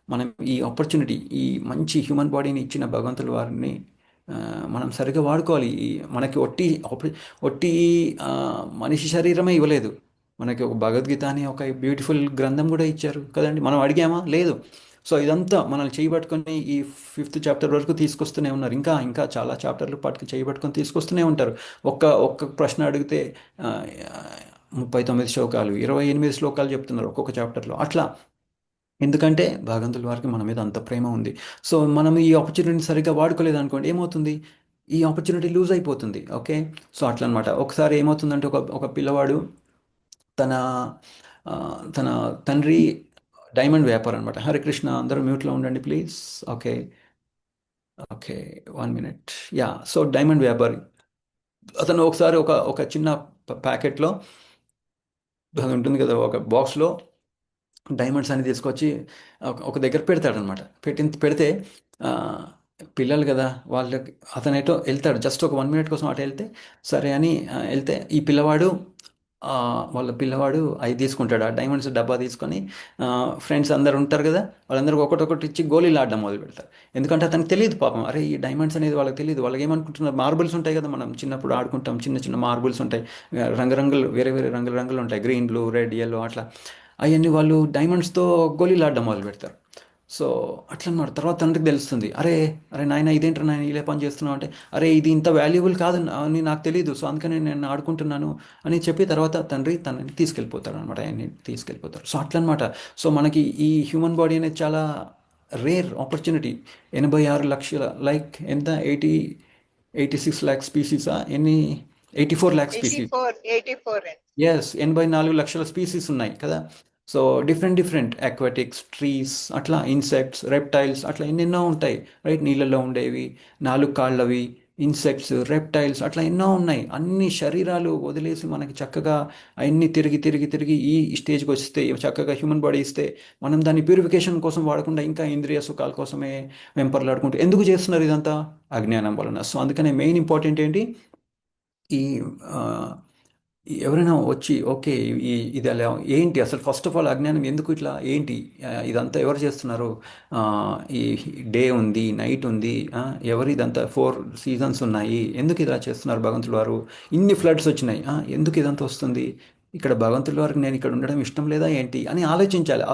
మనం ఈ ఆపర్చునిటీ, ఈ మంచి హ్యూమన్ బాడీని ఇచ్చిన భగవంతుల వారిని మనం సరిగ్గా వాడుకోవాలి. మనకి ఒట్టి మనిషి శరీరమే ఇవ్వలేదు, మనకి ఒక భగవద్గీత అని ఒక బ్యూటిఫుల్ గ్రంథం కూడా ఇచ్చారు కదండి. మనం అడిగామా? లేదు. సో ఇదంతా మనల్ని చేయబట్టుకొని ఈ 5th చాప్టర్ వరకు తీసుకొస్తూనే ఉన్నారు. ఇంకా ఇంకా చాలా చాప్టర్లు పాటికి చేయబట్టుకొని తీసుకొస్తూనే ఉంటారు. ఒక్క ప్రశ్న అడిగితే ఆ, 39 శ్లోకాలు, 28 శ్లోకాలు చెప్తున్నారు ఒక్కొక్క చాప్టర్లో. అట్లా ఎందుకంటే భగవంతుల వారికి మన మీద అంత ప్రేమ ఉంది. సో మనం ఈ ఆపర్చునిటీని సరిగ్గా వాడుకోలేదు అనుకోండి, ఏమవుతుంది, ఈ ఆపర్చునిటీ లూజ్ అయిపోతుంది. ఓకే, సో అట్లా అనమాట. ఒకసారి ఏమవుతుందంటే ఒక ఒక పిల్లవాడు తన ఆ, తన తండ్రి డైమండ్ వ్యాపారం అనమాట. హరే కృష్ణ, అందరూ మ్యూట్లో ఉండండి please. Okay okay, 1 minute. Yeah, so diamond వ్యాపారి అతను ఒకసారి ఒక ఒక చిన్న ప్యాకెట్లో, అది ఉంటుంది కదా, ఒక బాక్స్లో డైమండ్స్ అని తీసుకొచ్చి ఒక దగ్గర పెడతాడనమాట. పెడితే ఆ, పిల్లలు కదా వాళ్ళకి, అతను ఎటో వెళ్తాడు జస్ట్ ఒక 1 minute కోసం అటు వెళ్తే, సరే అని వెళ్తే ఈ పిల్లవాడు వాళ్ళ పిల్లవాడు అవి తీసుకుంటాడు, ఆ డైమండ్స్ డబ్బా తీసుకొని ఫ్రెండ్స్ అందరు ఉంటారు కదా, వాళ్ళందరికీ ఒకటొకటి ఇచ్చి గోళీలు ఆడడం మొదలు పెడతారు. ఎందుకంటే అతనికి తెలియదు పాపం, అరే ఈ డైమండ్స్ అనేది వాళ్ళకి తెలియదు. వాళ్ళకి ఏమనుకుంటున్నారు, మార్బుల్స్ ఉంటాయి కదా, మనం చిన్నప్పుడు ఆడుకుంటాం, చిన్న చిన్న మార్బుల్స్ ఉంటాయి, రంగురంగులు, వేరే వేరే రంగులు ఉంటాయి, గ్రీన్, బ్లూ, రెడ్, ఎల్లో అట్లా. అవన్నీ వాళ్ళు డైమండ్స్తో గోళీలు ఆడడం మొదలు పెడతారు. సో అట్లా అన్నమాట. తర్వాత తండ్రికి తెలుస్తుంది, అరే అరే నాయన ఇదేంటారు నాయన ఇలా పని చేస్తున్నావు అంటే, అరే ఇది ఇంత వాల్యుబుల్ కాదు అని నాకు తెలియదు, సో అందుకని నేను ఆడుకుంటున్నాను అని చెప్పి తర్వాత తండ్రి తనని తీసుకెళ్ళిపోతారు అనమాట, ఆయన్ని తీసుకెళ్ళిపోతారు. సో అట్లా అనమాట. సో మనకి ఈ హ్యూమన్ బాడీ అనేది చాలా రేర్ ఆపర్చునిటీ. 86 లక్షల, లైక్ ఎంత, 86 ల్యాక్ స్పీసీసా, ఎన్ని, 84 ల్యాక్ స్పీసీస్. 84 ఎస్, 84 లక్షల స్పీసీస్ ఉన్నాయి కదా. సో డిఫరెంట్ అక్వాటిక్స్, ట్రీస్, అట్లా ఇన్సెక్ట్స్, రెప్టైల్స్, అట్లా ఎన్నెన్నో ఉంటాయి, రైట్. నీళ్ళల్లో ఉండేవి, 4 కాళ్ళవి, ఇన్సెక్ట్స్, రెప్టైల్స్, అట్లా ఎన్నో ఉన్నాయి. అన్ని శరీరాలు వదిలేసి మనకి చక్కగా అన్ని తిరిగి ఈ స్టేజ్కి వస్తే, చక్కగా హ్యూమన్ బాడీ ఇస్తే, మనం దాన్ని ప్యూరిఫికేషన్ కోసం వాడకుండా ఇంకా ఇంద్రియ సుఖాల కోసమే వెంపర్లాడుకుంటూ ఎందుకు చేస్తున్నారు ఇదంతా? అజ్ఞానం వలన. సో అందుకనే మెయిన్ ఇంపార్టెంట్ ఏంటి, ఈ ఆ, ఎవరైనా వచ్చి ఓకే ఇది అలా ఏంటి అసలు, ఫస్ట్ ఆఫ్ ఆల్ అజ్ఞానం ఎందుకు ఇట్లా ఏంటి, ఇదంతా ఎవరు చేస్తున్నారు, ఆ, ఈ డే ఉంది, నైట్ ఉంది, ఎవరు ఇదంతా 4 సీజన్స్ ఉన్నాయి, ఎందుకు ఇలా చేస్తున్నారు భగవంతుల వారు, ఇన్ని ఫ్లడ్స్ వచ్చినాయి, ఎందుకు ఇదంతా వస్తుంది, ఇక్కడ భగవంతుల వారికి నేను ఇక్కడ ఉండడం ఇష్టం లేదా ఏంటి అని ఆలోచించాలి.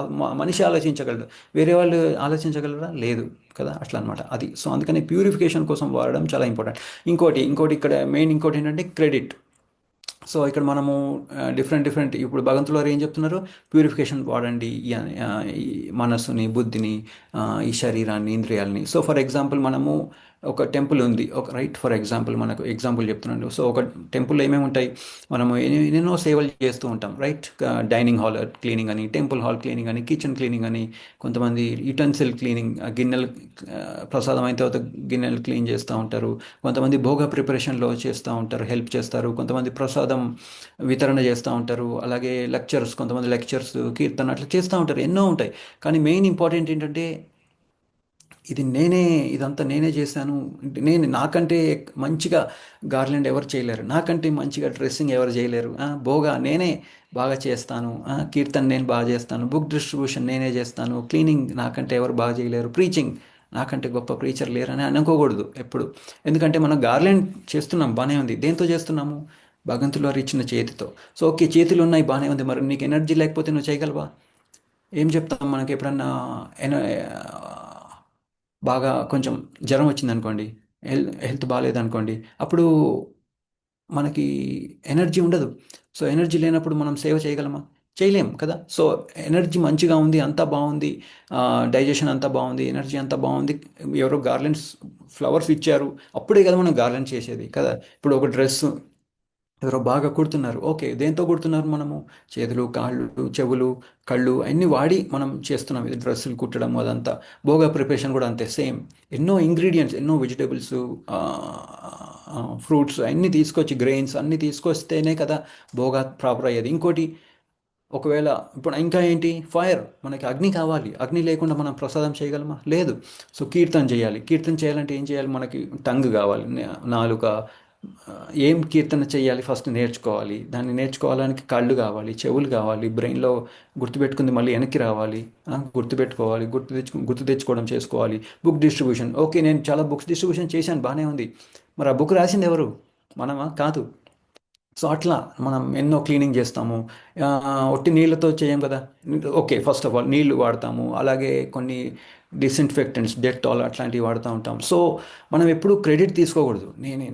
మనిషి ఆలోచించగలడు, వేరే వాళ్ళు ఆలోచించగలరా? లేదు కదా, అట్లా అనమాట అది. సో అందుకని ప్యూరిఫికేషన్ కోసం వాడడం చాలా ఇంపార్టెంట్. ఇంకోటి ఇక్కడ మెయిన్ ఇంకోటి ఏంటంటే క్రెడిట్. సో ఇక్కడ మనము డిఫరెంట్ ఇప్పుడు భగవంతుల వారు ఏం చెప్తున్నారు, ప్యూరిఫికేషన్ వాడండి ఈ మనస్సుని, బుద్ధిని, ఈ శరీరాన్ని, ఇంద్రియాలని. సో ఫర్ ఎగ్జాంపుల్ మనము ఒక టెంపుల్ ఉంది, ఒక రైట్, ఫర్ ఎగ్జాంపుల్ మనకు ఎగ్జాంపుల్ చెప్తున్నాను. సో ఒక టెంపుల్లో ఏమేమి ఉంటాయి, మనము ఎన్నెన్నో సేవలు చేస్తూ ఉంటాం, రైట్. డైనింగ్ హాల్ క్లీనింగ్ అని, టెంపుల్ హాల్ క్లీనింగ్ అని, కిచెన్ క్లీనింగ్ అని, కొంతమంది యుటెన్సిల్ క్లీనింగ్, గిన్నెలు ప్రసాదం అయిన తర్వాత గిన్నెలు క్లీన్ చేస్తూ ఉంటారు, కొంతమంది భోగ ప్రిపరేషన్లో చేస్తూ ఉంటారు, హెల్ప్ చేస్తారు, కొంతమంది ప్రసాదం వితరణ చేస్తూ ఉంటారు, అలాగే లెక్చర్స్, కొంతమంది లెక్చర్స్, కీర్తన, అట్లా చేస్తూ ఉంటారు, ఎన్నో ఉంటాయి. కానీ మెయిన్ ఇంపార్టెంట్ ఏంటంటే, ఇదంతా నేనే చేశాను, నాకంటే మంచిగా గార్లెండ్ ఎవరు చేయలేరు, నాకంటే మంచిగా డ్రెస్సింగ్ ఎవరు చేయలేరు, భోగా నేనే బాగా చేస్తాను, కీర్తన నేను బాగా చేస్తాను, బుక్ డిస్ట్రిబ్యూషన్ నేనే చేస్తాను, క్లీనింగ్ నాకంటే ఎవరు బాగా చేయలేరు, ప్రీచింగ్ నాకంటే గొప్ప ప్రీచర్ లేరు అని అనుకోకూడదు ఎప్పుడు. ఎందుకంటే మనం గార్లెండ్ చేస్తున్నాం, బాగానే ఉంది, దేంతో చేస్తున్నాము, భగవంతులు వారు ఇచ్చిన చేతితో. సో ఓకే, చేతులు ఉన్నాయి, బాగానే ఉంది, మరి నీకు ఎనర్జీ లేకపోతే నువ్వు చేయగలవా? ఏం చెప్తాం, మనకి ఎప్పుడన్నా బాగా కొంచెం జ్వరం వచ్చింది అనుకోండి, హెల్త్ బాగాలేదనుకోండి, అప్పుడు మనకి ఎనర్జీ ఉండదు. సో ఎనర్జీ లేనప్పుడు మనం సేవ చేయగలమా? చేయలేం కదా. సో ఎనర్జీ మంచిగా ఉంది, అంతా బాగుంది, డైజెషన్ అంతా బాగుంది, ఎనర్జీ అంతా బాగుంది, ఎవరో గార్లెండ్స్ ఫ్లవర్స్ ఇచ్చారు, అప్పుడే కదా మనం గార్లెండ్ చేసేది కదా. ఇప్పుడు ఒక డ్రెస్ ఎవరో బాగా కుడుతున్నారు, ఓకే, దేంతో కుడుతున్నారు, మనము చేతులు, కాళ్ళు, చెవులు, కళ్ళు అన్నీ వాడి మనం చేస్తున్నాం ఇది, డ్రెస్సులు కుట్టడం అదంతా. భోగా ప్రిపరేషన్ కూడా అంతే, సేమ్. ఎన్నో ఇంగ్రీడియంట్స్, ఎన్నో వెజిటేబుల్స్, ఫ్రూట్స్ అన్నీ తీసుకొచ్చి, గ్రెయిన్స్ అన్నీ తీసుకొస్తేనే కదా భోగా ప్రాపర్ అయ్యేది. ఇంకోటి, ఒకవేళ ఇప్పుడు ఇంకా ఏంటి, ఫైర్, మనకి అగ్ని కావాలి, అగ్ని లేకుండా మనం ప్రసాదం చేయగలమా? లేదు. సో కీర్తన చేయాలి, కీర్తన చేయాలంటే ఏం చేయాలి, మనకి టంగ్ కావాలి, నాలుక. ఏం కీర్తన చేయాలి, ఫస్ట్ నేర్చుకోవాలి, దాన్ని నేర్చుకోవడానికి కళ్ళు కావాలి, చెవులు కావాలి, బ్రెయిన్లో గుర్తుపెట్టుకుంది మళ్ళీ వెనక్కి రావాలి, గుర్తుపెట్టుకోవాలి, గుర్తు తెచ్చుకోవడం చేసుకోవాలి. బుక్ డిస్ట్రిబ్యూషన్, ఓకే, నేను చాలా బుక్స్ డిస్ట్రిబ్యూషన్ చేశాను, బాగానే ఉంది, మరి ఆ బుక్ రాసింది ఎవరు, మనమా? కాదు. సో అట్లా మనం ఎన్నో క్లీనింగ్ చేస్తాము. ఆ, ఒట్టి నీళ్ళతో చేయం కదా. ఓకే, ఫస్ట్ ఆఫ్ ఆల్ నీళ్లు వాడతాము, అలాగే కొన్ని డిస్ఇన్ఫెక్టెంట్స్, డెటాల్ అట్లాంటివి వాడుతూ ఉంటాం. సో మనం ఎప్పుడు క్రెడిట్ తీసుకోకూడదు.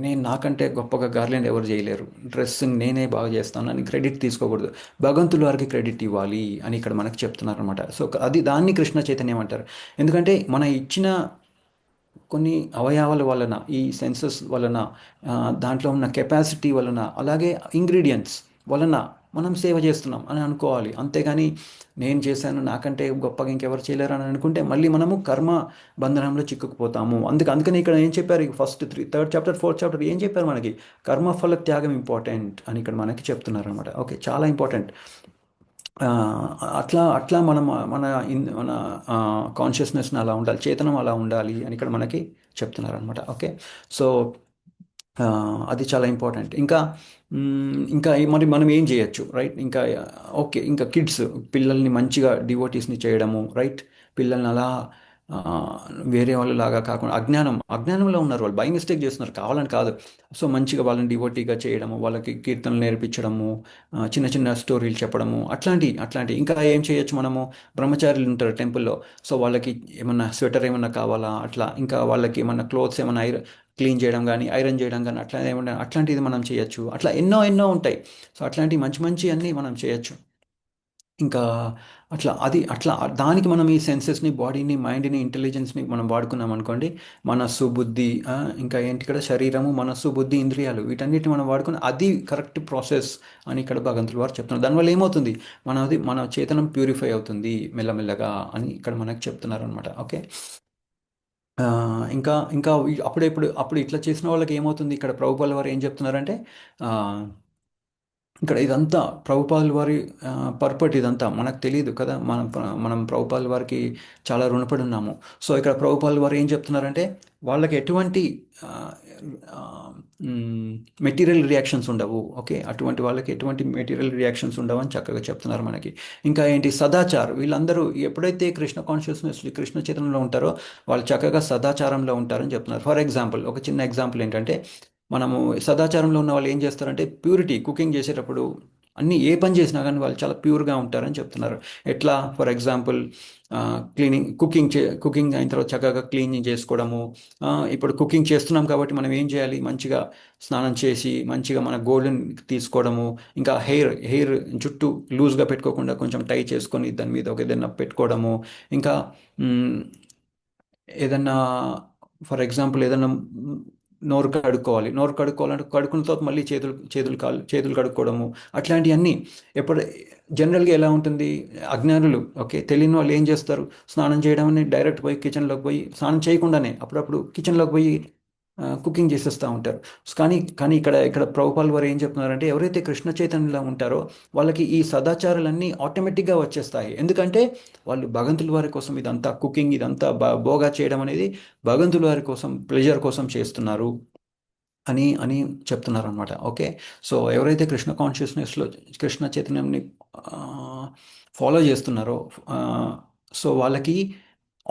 నేను నాకంటే గొప్పగా గార్లెండ్ ఎవరు చేయలేరు, డ్రెస్సింగ్ నేనే బాగా చేస్తాను అని క్రెడిట్ తీసుకోకూడదు. భగవంతుల వారికి క్రెడిట్ ఇవ్వాలి అని ఇక్కడ మనకు చెప్తున్నారు అనమాట. సో అది దాన్ని కృష్ణ చైతన్యం అంటారు. ఎందుకంటే మన ఇచ్చిన కొన్ని అవయవాల వలన, ఈ సెన్సెస్ వలన, దాంట్లో ఉన్న కెపాసిటీ వలన, అలాగే ఇంగ్రీడియంట్స్ వలన మనం సేవ చేస్తున్నాం అని అనుకోవాలి. అంతేగాని నేను చేశాను, నాకంటే గొప్పగా ఇంకెవరు చేయలేరు అని అనుకుంటే మళ్ళీ మనము కర్మ బంధనంలో చిక్కుకుపోతాము. అందుకని ఇక్కడ ఏం చెప్పారు, first third chapter, fourth chapter ఏం చెప్పారు మనకి, కర్మఫల త్యాగం ఇంపార్టెంట్ అని ఇక్కడ మనకి చెప్తున్నారు అనమాట. ఓకే, చాలా ఇంపార్టెంట్. ఆ, అట్లా అట్లా మనం మన కాన్షియస్నెస్ని అలా ఉండాలి, చేతనం అలా ఉండాలి అని ఇక్కడ మనకి చెప్తున్నారు అనమాట. ఓకే, సో అది చాలా ఇంపార్టెంట్. ఇంకా మరి మనం ఏం చేయొచ్చు, రైట్? ఇంకా ఓకే, ఇంకా కిడ్స్, పిల్లల్ని మంచిగా డివోటీస్ని చేయడము, రైట్? పిల్లల్ని అలా ఆ, వేరే వాళ్ళలాగా కాకుండా, అజ్ఞానంలో ఉన్నారు వాళ్ళు, బై మిస్టేక్ చేస్తున్నారు, కావాలని కాదు. సో మంచిగా వాళ్ళని డివోటీగా చేయడము, వాళ్ళకి కీర్తనలు నేర్పించడము, చిన్న చిన్న స్టోరీలు చెప్పడము, అట్లాంటి ఇంకా ఏం చేయొచ్చు మనము. బ్రహ్మచారులు ఉంటారు టెంపుల్లో, సో వాళ్ళకి ఏమన్నా స్వెటర్ ఏమన్నా కావాలా, అట్లా ఇంకా వాళ్ళకి ఏమన్నా క్లోత్స్ ఏమన్నా క్లీన్ చేయడం కానీ, ఐరన్ చేయడం కానీ, అట్లా ఏమన్నా అట్లాంటిది మనం చేయొచ్చు. అట్లా ఎన్నో ఎన్నో ఉంటాయి. సో అట్లాంటి మంచి మంచి అన్నీ మనం చేయొచ్చు. ఇంకా అట్లా దానికి మనం ఈ సెన్సెస్ని, బాడీని, మైండ్ని, ఇంటెలిజెన్స్ని మనం వాడుకున్నాం అనుకోండి, మనస్సు, బుద్ధి, ఇంకా ఏంటి ఇక్కడ శరీరము, మనస్సు, బుద్ధి, ఇంద్రియాలు, వీటన్నిటిని మనం వాడుకుని అది కరెక్ట్ ప్రాసెస్ అని ఇక్కడ భగవంతుల వారు చెప్తున్నారు. దానివల్ల ఏమవుతుంది, మన చేతనం ప్యూరిఫై అవుతుంది మెల్లమెల్లగా అని ఇక్కడ మనకు చెప్తున్నారు అనమాట. ఓకే, ఆ, ఇంకా అప్పుడు ఇట్లా చేసిన వాళ్ళకి ఏమవుతుంది, ఇక్కడ ప్రభుపాల వారు ఏం చెప్తున్నారంటే, ఆ, ఇక్కడ ఇదంతా ప్రభుపాల్ వారి పర్పట్, ఇదంతా మనకు తెలియదు కదా. మనం ప్రభుపాల్ వారికి చాలా రుణపడి ఉన్నాము. సో ఇక్కడ ప్రభుపాల్ వారు ఏం చెప్తున్నారంటే, వాళ్ళకి ఎటువంటి మెటీరియల్ రియాక్షన్స్ ఉండవు. ఓకే, అటువంటి వాళ్ళకి ఎటువంటి మెటీరియల్ రియాక్షన్స్ ఉండవు అని చక్కగా చెప్తున్నారు మనకి. ఇంకా ఏంటి, సదాచార్, వీళ్ళందరూ ఎప్పుడైతే కృష్ణ కాన్షియస్నెస్, కృష్ణ చైతన్యంలో ఉంటారో వాళ్ళు చక్కగా సదాచారంలో ఉంటారని చెప్తున్నారు. ఫర్ ఎగ్జాంపుల్, ఒక చిన్న ఎగ్జాంపుల్ ఏంటంటే, మనము సదాచారంలో ఉన్న వాళ్ళు ఏం చేస్తారంటే, ప్యూరిటీ, కుకింగ్ చేసేటప్పుడు అన్నీ ఏ పని చేసినా కానీ వాళ్ళు చాలా ప్యూర్గా ఉంటారని చెప్తున్నారు. ఎట్లా, ఫర్ ఎగ్జాంపుల్ కుకింగ్ అయిన తర్వాత చక్కగా క్లీనింగ్ చేసుకోవడము. ఇప్పుడు కుకింగ్ చేస్తున్నాం కాబట్టి మనం ఏం చేయాలి, మంచిగా స్నానం చేసి మంచిగా మన గోల్డెన్ తీసుకోవడము. ఇంకా హెయిర్ జుట్టు లూజ్గా పెట్టుకోకుండా కొంచెం టై చేసుకొని దాని మీద ఒక ఏదైనా పెట్టుకోవడము. ఇంకా ఏదన్నా, ఫర్ ఎగ్జాంపుల్ ఏదన్నా నోరు కడుక్కోవాలంటే కడుక్కున్న తర్వాత మళ్ళీ చేతులు కడుక్కోవడము, అట్లాంటివన్నీ. ఎప్పుడు జనరల్గా ఎలా ఉంటుంది, అజ్ఞానులు, ఓకే, తెలియని వాళ్ళు ఏం చేస్తారు, స్నానం చేయడం అని డైరెక్ట్ పోయి కిచెన్లోకి పోయి, స్నానం చేయకుండానే అప్పుడప్పుడు కిచెన్లోకి పోయి కుకింగ్ చేసేస్తూ ఉంటారు. కానీ ఇక్కడ ప్రభుపాల్ వారు ఏం చెప్తున్నారంటే, ఎవరైతే కృష్ణ చైతన్యంలో ఉంటారో వాళ్ళకి ఈ సదాచారాలన్నీ ఆటోమేటిక్గా వచ్చేస్తాయి. ఎందుకంటే వాళ్ళు భగవంతుల వారి కోసం ఇదంతా కుకింగ్, ఇదంతా బోగా చేయడం అనేది భగవంతుల వారి కోసం, ప్లెజర్ కోసం చేస్తున్నారు అని చెప్తున్నారు అనమాట. ఓకే, సో ఎవరైతే కృష్ణ కాన్షియస్నెస్లో, కృష్ణ చైతన్యంని ఫాలో చేస్తున్నారో, సో వాళ్ళకి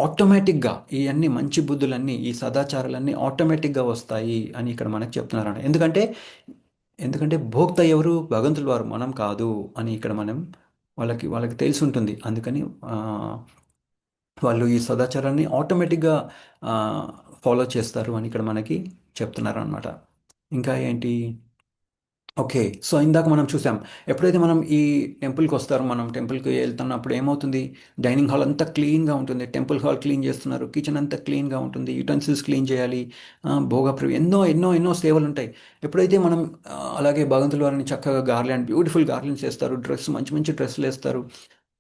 ఆటోమేటిక్గా ఈ అన్ని మంచి బుద్ధులన్నీ, ఈ సదాచారాలన్నీ ఆటోమేటిక్గా వస్తాయి అని ఇక్కడ మనకు చెప్తున్నారంట. ఎందుకంటే భోక్త ఎవరు, భగవంతుల వారు, మనం కాదు అని ఇక్కడ వాళ్ళకి తెలిసి ఉంటుంది. అందుకని వాళ్ళు ఈ సదాచారాన్ని ఆటోమేటిక్గా ఫాలో చేస్తారు అని ఇక్కడ మనకి చెప్తున్నారు అనమాట. ఇంకా ఏంటి, ఓకే, సో ఇందాక మనం చూసాం, ఎప్పుడైతే మనం ఈ టెంపుల్కి వస్తారో, మనం టెంపుల్కి వెళ్తున్నప్పుడు ఏమవుతుంది, డైనింగ్ హాల్ అంతా క్లీన్గా ఉంటుంది, టెంపుల్ హాల్ క్లీన్ చేస్తున్నారు, కిచెన్ అంతా క్లీన్గా ఉంటుంది, యుటెన్సిల్స్ క్లీన్ చేయాలి, భోగప్రవి, ఎన్నో ఎన్నో ఎన్నో సేవలు ఉంటాయి. ఎప్పుడైతే మనం అలాగే భగవంతుల వారిని చక్కగా బ్యూటిఫుల్ గార్లెండ్స్ వేస్తారు, మంచి మంచి డ్రెస్సులు వేస్తారు.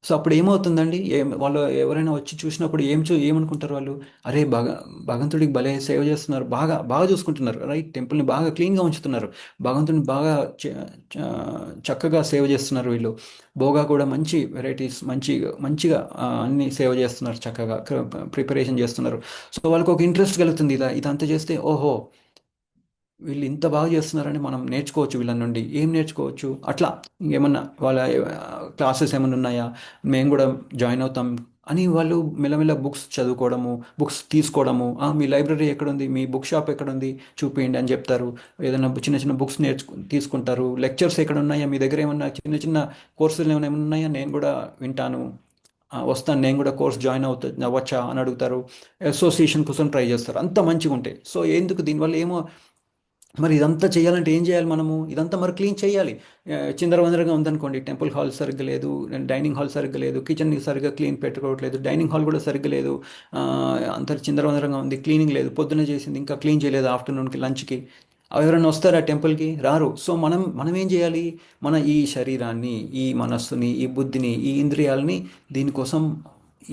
సో అప్పుడు ఏమవుతుందండి, వాళ్ళు ఎవరైనా వచ్చి చూసినప్పుడు ఏమనుకుంటారు వాళ్ళు, అరే భగవంతుడికి భలే సేవ చేస్తున్నారు, బాగా బాగా చూసుకుంటున్నారు, రైట్? టెంపుల్ని బాగా క్లీన్గా ఉంచుతున్నారు, భగవంతుడిని బాగా చక్కగా సేవ చేస్తున్నారు వీళ్ళు, బోగా కూడా మంచి వెరైటీస్, మంచిగా అన్ని సేవ చేస్తున్నారు, చక్కగా ప్రిపరేషన్ చేస్తున్నారు. సో వాళ్ళకి ఒక ఇంట్రెస్ట్ కలుగుతుంది, ఇదంతా చేస్తే, ఓహో వీళ్ళు ఇంత బాగా చేస్తున్నారని మనం నేర్చుకోవచ్చు, వీళ్ళ నుండి ఏం నేర్చుకోవచ్చు, అట్లా ఇంకేమన్నా వాళ్ళ క్లాసెస్ ఏమైనా ఉన్నాయా, మేము కూడా జాయిన్ అవుతాం అని వాళ్ళు మెల్లమెల్ల బుక్స్ చదువుకోవడము, బుక్స్ తీసుకోవడము. మీ లైబ్రరీ ఎక్కడుంది, మీ బుక్ షాప్ ఎక్కడుంది చూపించండి అని చెప్తారు. ఏదైనా చిన్న చిన్న బుక్స్ తీసుకుంటారు. లెక్చర్స్ ఎక్కడ ఉన్నాయా, మీ దగ్గర ఏమన్నా చిన్న చిన్న కోర్సులు ఏమైనా ఉన్నాయా, నేను కూడా వింటాను, వస్తాను, నేను కూడా కోర్స్ జాయిన్ అవ్వచ్చా అని అడుగుతారు. అసోసియేషన్ కోసం ట్రై చేస్తారు. అంత మంచిగా ఉంటాయి. సో ఎందుకు దీనివల్ల ఏమో, మరి ఇదంతా చేయాలంటే ఏం చేయాలి మనము? ఇదంతా మరి క్లీన్ చేయాలి. చిందరవందరగా ఉందనుకోండి, టెంపుల్ హాల్ సరిగ్గా లేదు, డైనింగ్ హాల్ సరిగ్గా లేదు, కిచెన్ సరిగ్గా క్లీన్ పెట్టుకోవట్లేదు, డైనింగ్ హాల్ కూడా సరిగ్గా లేదు, అంత చిందరవందరగా ఉంది, క్లీనింగ్ లేదు, పొద్దున చేసింది ఇంకా క్లీన్ చేయలేదు, ఆఫ్టర్నూన్కి లంచ్కి. ఎవరైనా వస్తారా టెంపుల్కి? రారు. సో మనం ఏం చేయాలి? మన ఈ శరీరాన్ని, ఈ మనస్సుని, ఈ బుద్ధిని, ఈ ఇంద్రియాలని దీనికోసం,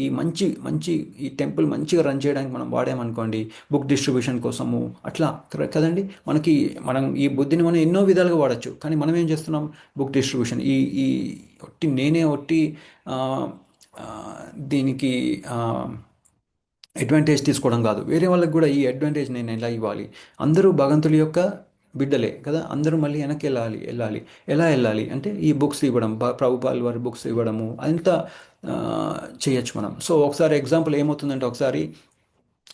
ఈ మంచి మంచి ఈ టెంపుల్ మంచిగా రన్ చేయడానికి మనం వాడామనుకోండి, బుక్ డిస్ట్రిబ్యూషన్ కోసము అట్లా కదండి. మనం ఈ బుద్ధిని మనం ఎన్నో విధాలుగా వాడచ్చు. కానీ మనం ఏం చేస్తున్నాం? బుక్ డిస్ట్రిబ్యూషన్, ఈ ఈ ఒట్టి ఆ, ఆ, దీనికి అడ్వాంటేజ్ తీసుకోవడం కాదు, వేరే వాళ్ళకి కూడా ఈ అడ్వాంటేజ్ నేను ఎలా ఇవ్వాలి. అందరూ భగవంతుడి యొక్క బిడ్డలే కదా, అందరూ మళ్ళీ వెనక్కి వెళ్ళాలి. ఎలా వెళ్ళాలి అంటే ఈ బుక్స్ ఇవ్వడం, ప్రభుపాల్ వారి బుక్స్ ఇవ్వడము, అంతా చేయొచ్చు మనం. సో ఒకసారి ఎగ్జాంపుల్ ఏమవుతుందంటే, ఒకసారి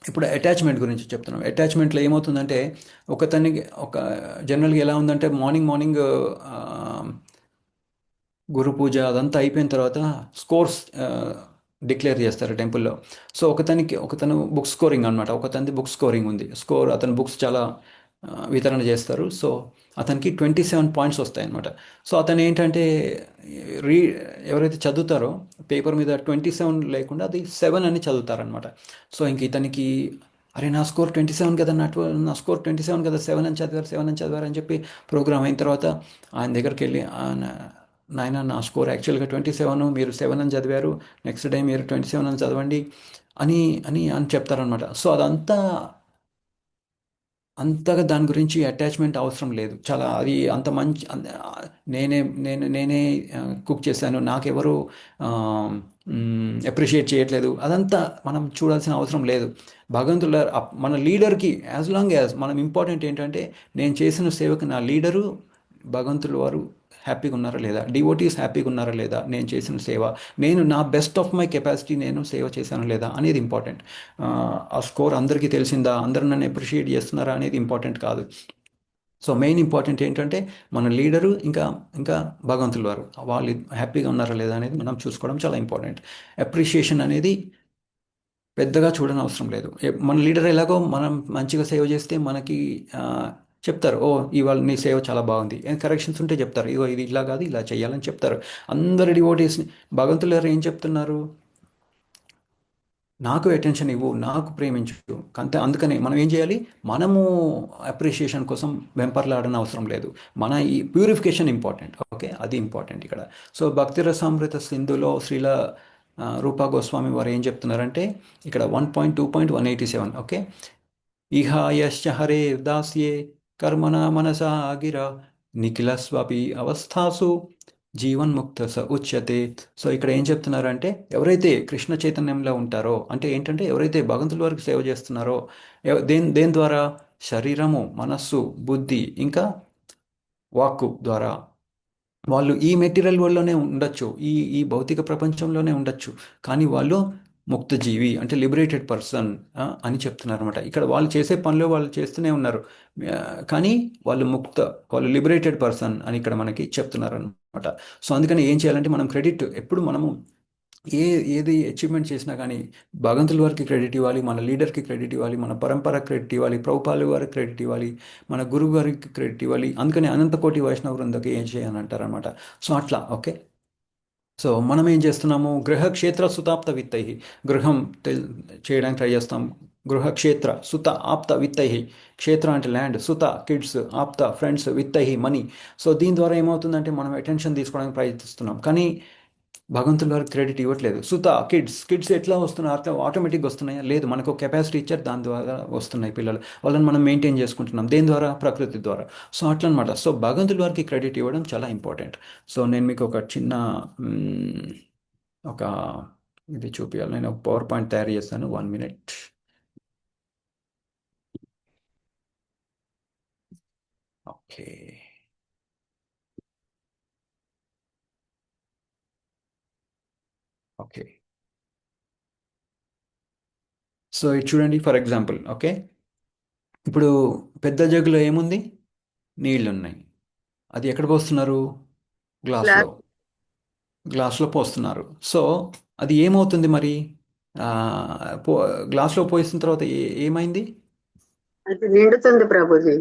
ఇప్పుడు అటాచ్మెంట్ గురించి చెప్తున్నాం. అటాచ్మెంట్లో ఏమవుతుందంటే, ఒక జనరల్గా ఎలా ఉందంటే, మార్నింగ్ గురు పూజ అదంతా అయిపోయిన తర్వాత స్కోర్స్ డిక్లేర్ చేస్తారు టెంపుల్లో. సో ఒకతను బుక్ స్కోరింగ్ అనమాట, ఒకతనిది బుక్ స్కోరింగ్ ఉంది. అతను బుక్స్ చాలా వితరణ చేస్తారు. సో అతనికి 27 పాయింట్స్ వస్తాయి అనమాట. సో అతను ఏంటంటే, రీ ఎవరైతే చదువుతారో పేపర్ మీద 27 లేకుండా అది 7 అని చదువుతారనమాట. సో ఇంక ఇతనికి, అరే నా స్కోర్ 27 కదా, నా స్కోర్ 27 కదా, 7 అని చదివారు అని చెప్పి ప్రోగ్రామ్ అయిన తర్వాత ఆయన దగ్గరికి వెళ్ళి, నాయన నా స్కోర్ యాక్చువల్గా 27, మీరు 7 అని చదివారు, నెక్స్ట్ డే మీరు 27 అని చదవండి అని అని అని చెప్తారనమాట. సో అంతగా దాని గురించి అటాచ్మెంట్ అవసరం లేదు. చాలా అది అంత మంచి నేనే కుక్ చేశాను, నాకెవరు అప్రిషియేట్ చేయట్లేదు, అదంతా మనం చూడాల్సిన అవసరం లేదు. భగవంతుల మన లీడర్కి యాజ్ లాంగ్ యాజ్ మనం ఇంపార్టెంట్ ఏంటంటే, నేను చేసిన సేవకు నా లీడరు భగవంతుల వారు హ్యాపీగా ఉన్నారా లేదా, డివోటీస్ హ్యాపీగా ఉన్నారా లేదా, నేను చేసిన సేవ, నేను నా బెస్ట్ ఆఫ్ మై కెపాసిటీ నేను సేవ చేశాను లేదా అనేది ఇంపార్టెంట్. ఆ స్కోర్ అందరికీ తెలిసిందా, అందరూ నన్ను అప్రిషియేట్ చేస్తున్నారా అనేది ఇంపార్టెంట్ కాదు. సో మెయిన్ ఇంపార్టెంట్ ఏంటంటే, మన లీడరు ఇంకా ఇంకా భగవంతుల వారు వాళ్ళు హ్యాపీగా ఉన్నారా లేదా అనేది మనం చూసుకోవడం చాలా ఇంపార్టెంట్. అప్రిషియేషన్ అనేది పెద్దగా చూడని అవసరం లేదు. మన లీడర్ ఎలాగో మనం మంచిగా సేవ చేస్తే మనకి చెప్తారు, ఓ ఇవాళ నీ సేవ చాలా బాగుంది, కరెక్షన్స్ ఉంటే చెప్తారు, ఇగో ఇది ఇలా కాదు ఇలా చేయాలని చెప్తారు. అందరి డివోటీస్ని భగవంతులు గారు ఏం చెప్తున్నారు? నాకు అటెన్షన్ ఇవ్వు, నాకు ప్రేమించు. అందుకని మనం ఏం చేయాలి? మనము అప్రిషియేషన్ కోసం వెంపర్లాడని అవసరం లేదు. మన ఈ ప్యూరిఫికేషన్ ఇంపార్టెంట్. ఓకే, అది ఇంపార్టెంట్ ఇక్కడ. సో భక్తి రసామృత సింధులో శ్రీల రూపా గోస్వామి వారు ఏం చెప్తున్నారంటే, ఇక్కడ 1.2.187, ఓకే, ఇహాయశ్చ హరే దాస్యే కర్మణ మనసా గిర నిఖిల స్వపి అవస్థాసు జీవన్ముక్త స ఉచ్యతే. సో ఇక్కడ ఏం చెప్తున్నారంటే, ఎవరైతే కృష్ణ చైతన్యంలో ఉంటారో, అంటే ఏంటంటే ఎవరైతే భగవంతుల వారికి సేవ చేస్తున్నారో, దేని ద్వారా? శరీరము, మనస్సు, బుద్ధి ఇంకా వాక్కు ద్వారా. వాళ్ళు ఈ మెటీరియల్ వరల్డ్లోనే ఉండొచ్చు, ఈ ఈ భౌతిక ప్రపంచంలోనే ఉండొచ్చు, కానీ వాళ్ళు ముక్తజీవి అంటే లిబరేటెడ్ పర్సన్ అని చెప్తున్నారు అనమాట. ఇక్కడ వాళ్ళు చేసే పనులు వాళ్ళు చేస్తూనే ఉన్నారు, కానీ వాళ్ళు లిబరేటెడ్ పర్సన్ అని ఇక్కడ మనకి చెప్తున్నారు అనమాట. సో అందుకని ఏం చేయాలంటే, మనం క్రెడిట్ ఎప్పుడు మనము ఏది అచీవ్మెంట్ చేసినా కానీ భగవంతుల వారికి క్రెడిట్ ఇవ్వాలి, మన లీడర్కి క్రెడిట్ ఇవ్వాలి, మన పరంపర క్రెడిట్ ఇవ్వాలి, ప్రభుపాలు వారికి క్రెడిట్ ఇవ్వాలి, మన గురువు గారికి క్రెడిట్ ఇవ్వాలి. అందుకని అనంతకోటి వైష్ణవ వృందకి ఏం చేయాలని అంటారనమాట. సో అట్లా, ఓకే. సో మనం ఏం చేస్తున్నాము? గృహక్షేత్ర సుతాప్త విత్తై, గృహం చేయడానికి ట్రై చేస్తాం. గృహక్షేత్ర సుత ఆప్త విత్తై, క్షేత్ర అంటే ల్యాండ్, సుత కిడ్స్, ఆప్త ఫ్రెండ్స్, విత్తై మనీ. సో దీని ద్వారా ఏమవుతుందంటే, మనం అటెన్షన్ తీసుకోవడానికి ప్రయత్నిస్తున్నాం, కానీ భగవంతుల వారికి క్రెడిట్ ఇవ్వట్లేదు. సుత కిడ్స్ ఎట్లా వస్తున్నాయి? అట్లా ఆటోమేటిక్గా వస్తున్నాయా? లేదు, మనకు కెపాసిటీ ఇచ్చారు, దాని ద్వారా వస్తున్నాయి పిల్లలు. వాళ్ళని మనం మెయింటైన్ చేసుకుంటున్నాం, దేని ద్వారా? ప్రకృతి ద్వారా. సో అట్లా అనమాట. సో భగవంతుల వారికి క్రెడిట్ ఇవ్వడం చాలా ఇంపార్టెంట్. సో నేను మీకు ఒక చిన్న ఒక ఇది చూపించాలి. నేను ఒక పవర్ పాయింట్ తయారు చేస్తాను, 1 minute. Okay, okay. సో ఇది చూడండి ఫర్ ఎగ్జాంపుల్. ఓకే, ఇప్పుడు పెద్ద జగ్గులో ఏముంది? నీళ్ళు ఉన్నాయి. అది ఎక్కడ పోస్తున్నారు? గ్లాస్లో. గ్లాస్లో పోస్తున్నారు. సో అది ఏమవుతుంది మరి? ఆ, పో గ్లాస్లో పోసిన తర్వాత ఏమైంది? అది నిండుతుంది ప్రభుజీ.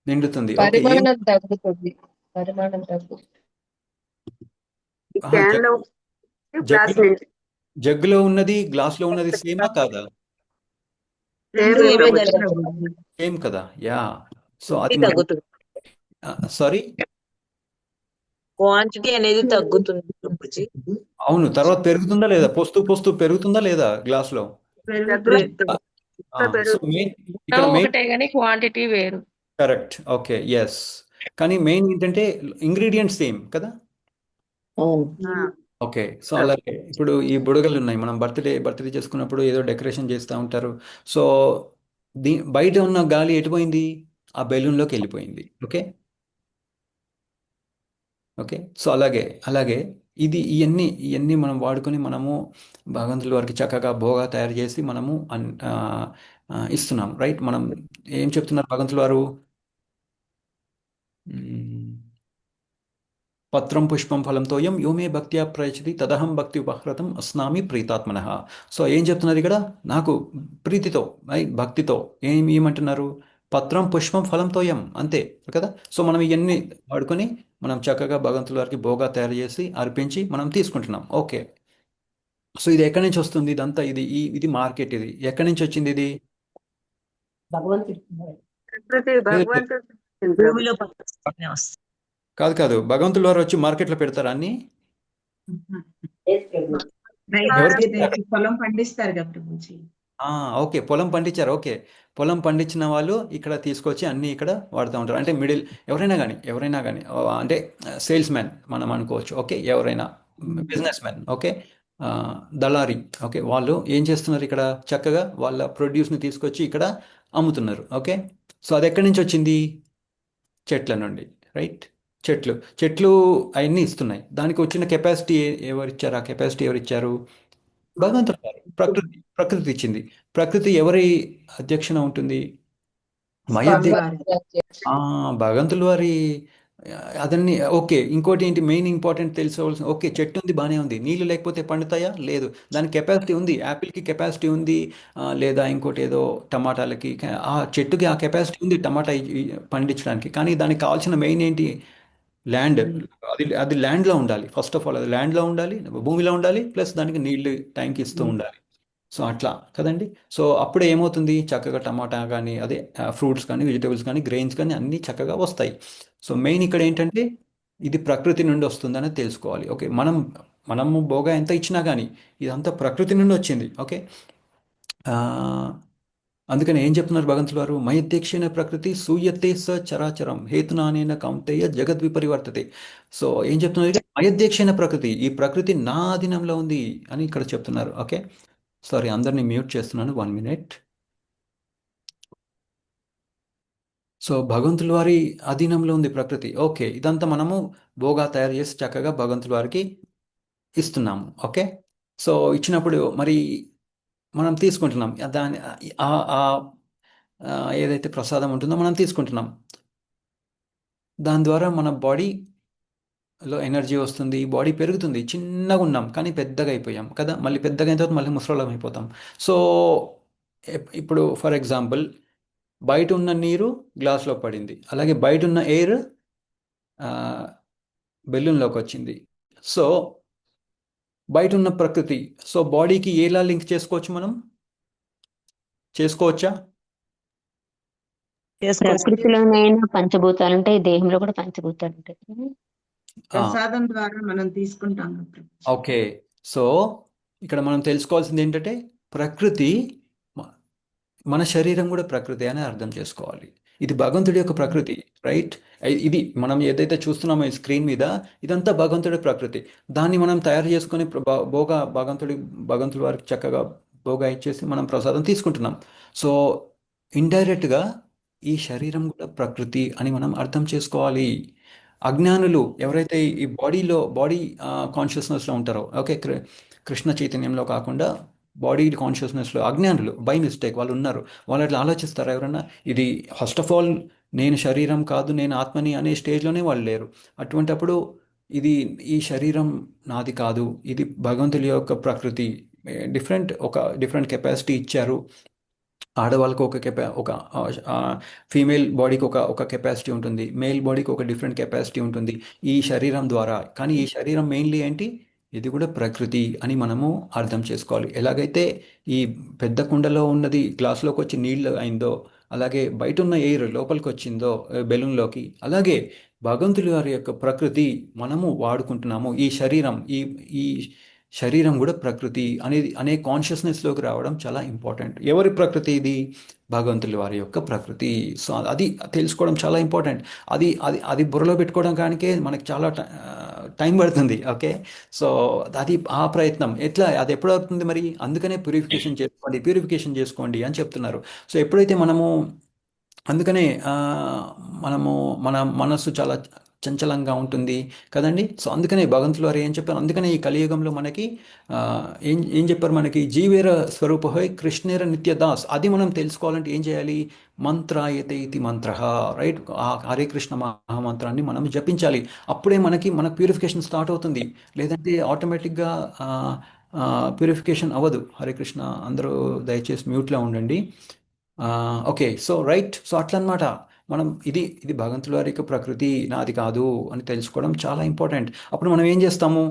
నిండుతుంది. ఓకే, పరిమాణం తగ్గుతుంది. పరిమాణం తగ్గుతుంది. ఈ క్యాన్ లో గ్లాస్ జగ్గులో నిండి జగ్గులో ఉన్నది గ్లాస్లో ఉన్నది సేమా కాదా? రెండు సేమ్ ఏమే ప్రభుజీ. కలిపి సేమ్ కదా. యా. సో క్వాంటిటీ అది తగ్గుతుంది. సారీ, క్వాంటిటీ అనేది తగ్గుతుంది ప్రభుజీ. అవును. తర్వాత పెరుగుతుందా లేదా? పోస్తూ పోస్తూ పెరుగుతుందా లేదా గ్లాస్లో? సో మెయిన్ ఇక్కడ మెయిన్ ఒకటే కానీ క్వాంటిటీ వేరు. కరెక్ట్. Okay, yes. కానీ మెయిన్ ఏంటంటే ఇంగ్రీడియంట్స్ సేమ్ కదా. అవును. ఓకే, సో అలాగే ఇప్పుడు ఈ బుడగలు ఉన్నాయి. మనం బర్త్డే చేసుకున్నప్పుడు ఏదో డెకరేషన్ చేస్తూ ఉంటారు. సో బయట ఉన్న గాలి ఎటుపోయింది? ఆ బెలూన్లోకి వెళ్ళిపోయింది. Okay, okay. సో అలాగే అలాగే ఇవన్నీ మనం వాడుకొని మనము భగవంతుల వారికి చక్కగా భోగా తయారు చేసి మనము ఇస్తున్నాం. రైట్. మనం ఏం చెప్తున్నారు భగవంతుల వారు? పత్రం పుష్పం ఫలం తోయం యోమే భక్త్యా ప్రయచతి తదహం భక్తి ఉపహృతం అస్నామి ప్రీతాత్మనః. సో ఏం చెప్తున్నారు ఇక్కడ? నాకు ప్రీతితో భక్తితో ఏమంటున్నారు? పత్రం పుష్పం ఫలం తోయం, అంతే కదా. సో మనం ఇవన్నీ వాడుకొని మనం చక్కగా భగవంతుల వారికి భోగా తయారు చేసి అర్పించి మనం తీసుకుంటున్నాం. ఓకే, సో ఇది ఎక్కడి నుంచి వస్తుంది? ఇదంతా ఇది మార్కెట్. ఇది ఎక్కడి నుంచి వచ్చింది? ఇది ప్రకృతి భగవంతుడు భూమిలో పనిచేస్తూనే వస్తుంది. కాదు. భగవంతుల వారు వచ్చి మార్కెట్లో పెడతారా అన్ని? పొలం పండిస్తారు కదా ప్రభుజీ. ఓకే, పొలం పండించారు. ఓకే, పొలం పండించిన వాళ్ళు ఇక్కడ తీసుకొచ్చి అన్నీ ఇక్కడ వాడుతూ ఉంటారు. అంటే ఎవరైనా కానీ అంటే సేల్స్ మ్యాన్ మనం అనుకోవచ్చు. ఓకే, ఎవరైనా బిజినెస్ మ్యాన్. ఓకే, దళారీ. ఓకే, వాళ్ళు ఏం చేస్తున్నారు? ఇక్కడ చక్కగా వాళ్ళ ప్రొడ్యూస్ని తీసుకొచ్చి ఇక్కడ అమ్ముతున్నారు. ఓకే, సో అది ఎక్కడి నుంచి వచ్చింది? చెట్ల నుండి. రైట్. చెట్లు అవన్నీ ఇస్తున్నాయి. దానికి వచ్చిన కెపాసిటీ ఎవరిచ్చారు? ఆ కెపాసిటీ ఎవరిచ్చారు? భగవంతుడు గారు. ప్రకృతి ఇచ్చింది. ప్రకృతి ఎవరి అధ్యక్షన ఉంటుంది? భగవంతుల వారి అదన్నీ. ఓకే, ఇంకోటి ఏంటి మెయిన్ ఇంపార్టెంట్ తెలుసుకోవాల్సిన? ఓకే, చెట్టు ఉంది, బాగానే ఉంది. నీళ్ళు లేకపోతే పండుతాయా? లేదు. దానికి కెపాసిటీ ఉంది. యాపిల్కి కెపాసిటీ ఉంది, లేదా ఇంకోటి ఏదో టమాటాలకి ఆ చెట్టుకి ఆ కెపాసిటీ ఉంది టమాటా పండించడానికి. కానీ దానికి కావాల్సిన మెయిన్ ఏంటి? ల్యాండ్. అది ల్యాండ్లో ఉండాలి. ఫస్ట్ ఆఫ్ ఆల్ అది ల్యాండ్లో ఉండాలి, భూమిలో ఉండాలి, ప్లస్ దానికి నీళ్లు ట్యాంక్ ఇస్తూ ఉండాలి. సో అట్లా కదండి. సో అప్పుడే ఏమవుతుంది? చక్కగా టమాటా కానీ అదే ఫ్రూట్స్ కానీ వెజిటేబుల్స్ కానీ గ్రెయిన్స్ కానీ అన్నీ చక్కగా వస్తాయి. సో మెయిన్ ఇక్కడ ఏంటంటే ఇది ప్రకృతి నుండి వస్తుందని తెలుసుకోవాలి. ఓకే, మనము బోగా ఎంత ఇచ్చినా కానీ ఇదంతా ప్రకృతి నుండి వచ్చింది. ఓకే, అందుకని ఏం చెప్తున్నారు భగవంతుల వారు? మయధ్యక్షేణ ప్రకృతి సూయతే స చరాచరం హేతునానేన కౌంతేయ జగద్విపరివర్తతే. సో ఏం చెప్తున్నారు? మయధ్యక్షేణ ప్రకృతి, ఈ ప్రకృతి నా అధీనంలో ఉంది అని ఇక్కడ చెప్తున్నారు. ఓకే, సారీ, అందరినీ మ్యూట్ చేస్తున్నాను. 1 minute. సో భగవంతుల వారి అధీనంలో ఉంది ప్రకృతి. ఓకే, ఇదంతా మనము భోగా తయారు చేసి చక్కగా భగవంతుల వారికి ఇస్తున్నాము. ఓకే, సో ఇచ్చినప్పుడు మరి మనం తీసుకుంటున్నాం దాని ఏదైతే ప్రసాదం ఉంటుందో మనం తీసుకుంటున్నాం. దాని ద్వారా మన బాడీలో ఎనర్జీ వస్తుంది, బాడీ పెరుగుతుంది. చిన్నగా ఉన్నాం కానీ పెద్దగా అయిపోయాం కదా. మళ్ళీ పెద్దగా అయిన తర్వాత మళ్ళీ ముసలోళ్ళం అయిపోతాం. సో ఇప్పుడు ఫర్ ఎగ్జాంపుల్ బయట ఉన్న నీరు గ్లాస్లో పడింది, అలాగే బయట ఉన్న ఎయిర్ బెలూన్లోకి వచ్చింది. సో బయట ఉన్న ప్రకృతి, సో బాడీకి ఎలా లింక్ చేసుకోవచ్చు? మనం చేసుకోవచ్చా? ప్రకృతిలోనైనా పంచభూతాలు ఉంటాయి, దేహంలో కూడా పంచభూతాలు ఉంటాయి. ప్రసాదం ద్వారా మనం తీసుకుంటాం కదా ప్రభుజీ. ఓకే, సో ఇక్కడ మనం తెలుసుకోవాల్సింది ఏంటంటే ప్రకృతి, మన శరీరం కూడా ప్రకృతి అని అర్థం చేసుకోవాలి. ఇది భగవంతుడి యొక్క ప్రకృతి. రైట్. ఇది మనం ఏదైతే చూస్తున్నామో ఈ స్క్రీన్ మీద, ఇదంతా భగవంతుడి ప్రకృతి. దాన్ని మనం తయారు చేసుకొని భగవంతుడి వారికి చక్కగా భోగా ఇచ్చేసి మనం ప్రసాదం తీసుకుంటున్నాం. సో ఇండైరెక్ట్గా ఈ శరీరం కూడా ప్రకృతి అని మనం అర్థం చేసుకోవాలి. అజ్ఞానులు ఎవరైతే ఈ బాడీ కాన్షియస్నెస్లో ఉంటారో, ఓకే, కృష్ణ చైతన్యంలో కాకుండా బాడీ కాన్షియస్నెస్లో అజ్ఞానులు బై మిస్టేక్ వాళ్ళు ఉన్నారు. వాళ్ళు అట్లా ఆలోచిస్తారా ఎవరన్నా? ఇది ఫస్ట్ ఆఫ్ ఆల్ నేను శరీరం కాదు, నేను ఆత్మని అనే స్టేజ్లోనే వాళ్ళు లేరు. అటువంటప్పుడు ఇది ఈ శరీరం నాది కాదు, ఇది భగవంతుడి యొక్క ప్రకృతి. డిఫరెంట్ కెపాసిటీ ఇచ్చారు. ఆడవాళ్ళకు ఒక ఫీమేల్ బాడీకి ఒక కెపాసిటీ ఉంటుంది, మేల్ బాడీకి ఒక డిఫరెంట్ కెపాసిటీ ఉంటుంది ఈ శరీరం ద్వారా. కానీ ఈ శరీరం మెయిన్లీ ఏంటి? ఇది కూడా ప్రకృతి అని మనము అర్థం చేసుకోవాలి. ఎలాగైతే ఈ పెద్ద కుండలో ఉన్నది గ్లాసులోకి వచ్చి నీళ్ళు అయిందో, అలాగే బయట ఉన్న ఎయిర్ లోపలికి వచ్చిందో బెలూన్లోకి, అలాగే భగవంతుడి వారి యొక్క ప్రకృతి మనము వాడుకుంటున్నాము. ఈ ఈ శరీరం కూడా ప్రకృతి అనే కాన్షియస్నెస్లోకి రావడం చాలా ఇంపార్టెంట్. ఎవరి ప్రకృతి ఇది? భగవంతుడి వారి యొక్క ప్రకృతి. సో అది తెలుసుకోవడం చాలా ఇంపార్టెంట్. అది అది అది బుర్రలో పెట్టుకోవడం కానికే మనకి చాలా టైం పడుతుంది. ఓకే, సో అది ఆ ప్రయత్నం అది ఎప్పుడు అవుతుంది మరి? అందుకనే ప్యూరిఫికేషన్ చేసుకోండి అని చెప్తున్నారు. సో ఎప్పుడైతే అందుకనే మనము మన మనస్సు చాలా చంచలంగా ఉంటుంది కదండి. సో అందుకనే భగవంతులు వారు ఏం చెప్పారు? అందుకనే ఈ కలియుగంలో మనకి ఏం చెప్పారు? మనకి జీవేర స్వరూప హోయ్ కృష్ణేర నిత్యదాస్. అది మనం తెలుసుకోవాలంటే ఏం చేయాలి? మంత్రాయతే ఇది మంత్ర, రైట్? ఆ హరే కృష్ణ మహామంత్రాన్ని మనం జపించాలి. అప్పుడే మన ప్యూరిఫికేషన్ స్టార్ట్ అవుతుంది. లేదంటే ఆటోమేటిక్గా ప్యూరిఫికేషన్ అవ్వదు. హరే కృష్ణ. అందరూ దయచేసి మ్యూట్లో ఉండండి. Okay, so right. సో అట్లనమాట. మనం ఇది భగవంతుల వారి యొక్క ప్రకృతి, నాది కాదు అని తెలుసుకోవడం చాలా ఇంపార్టెంట్. అప్పుడు మనం ఏం చేస్తాము?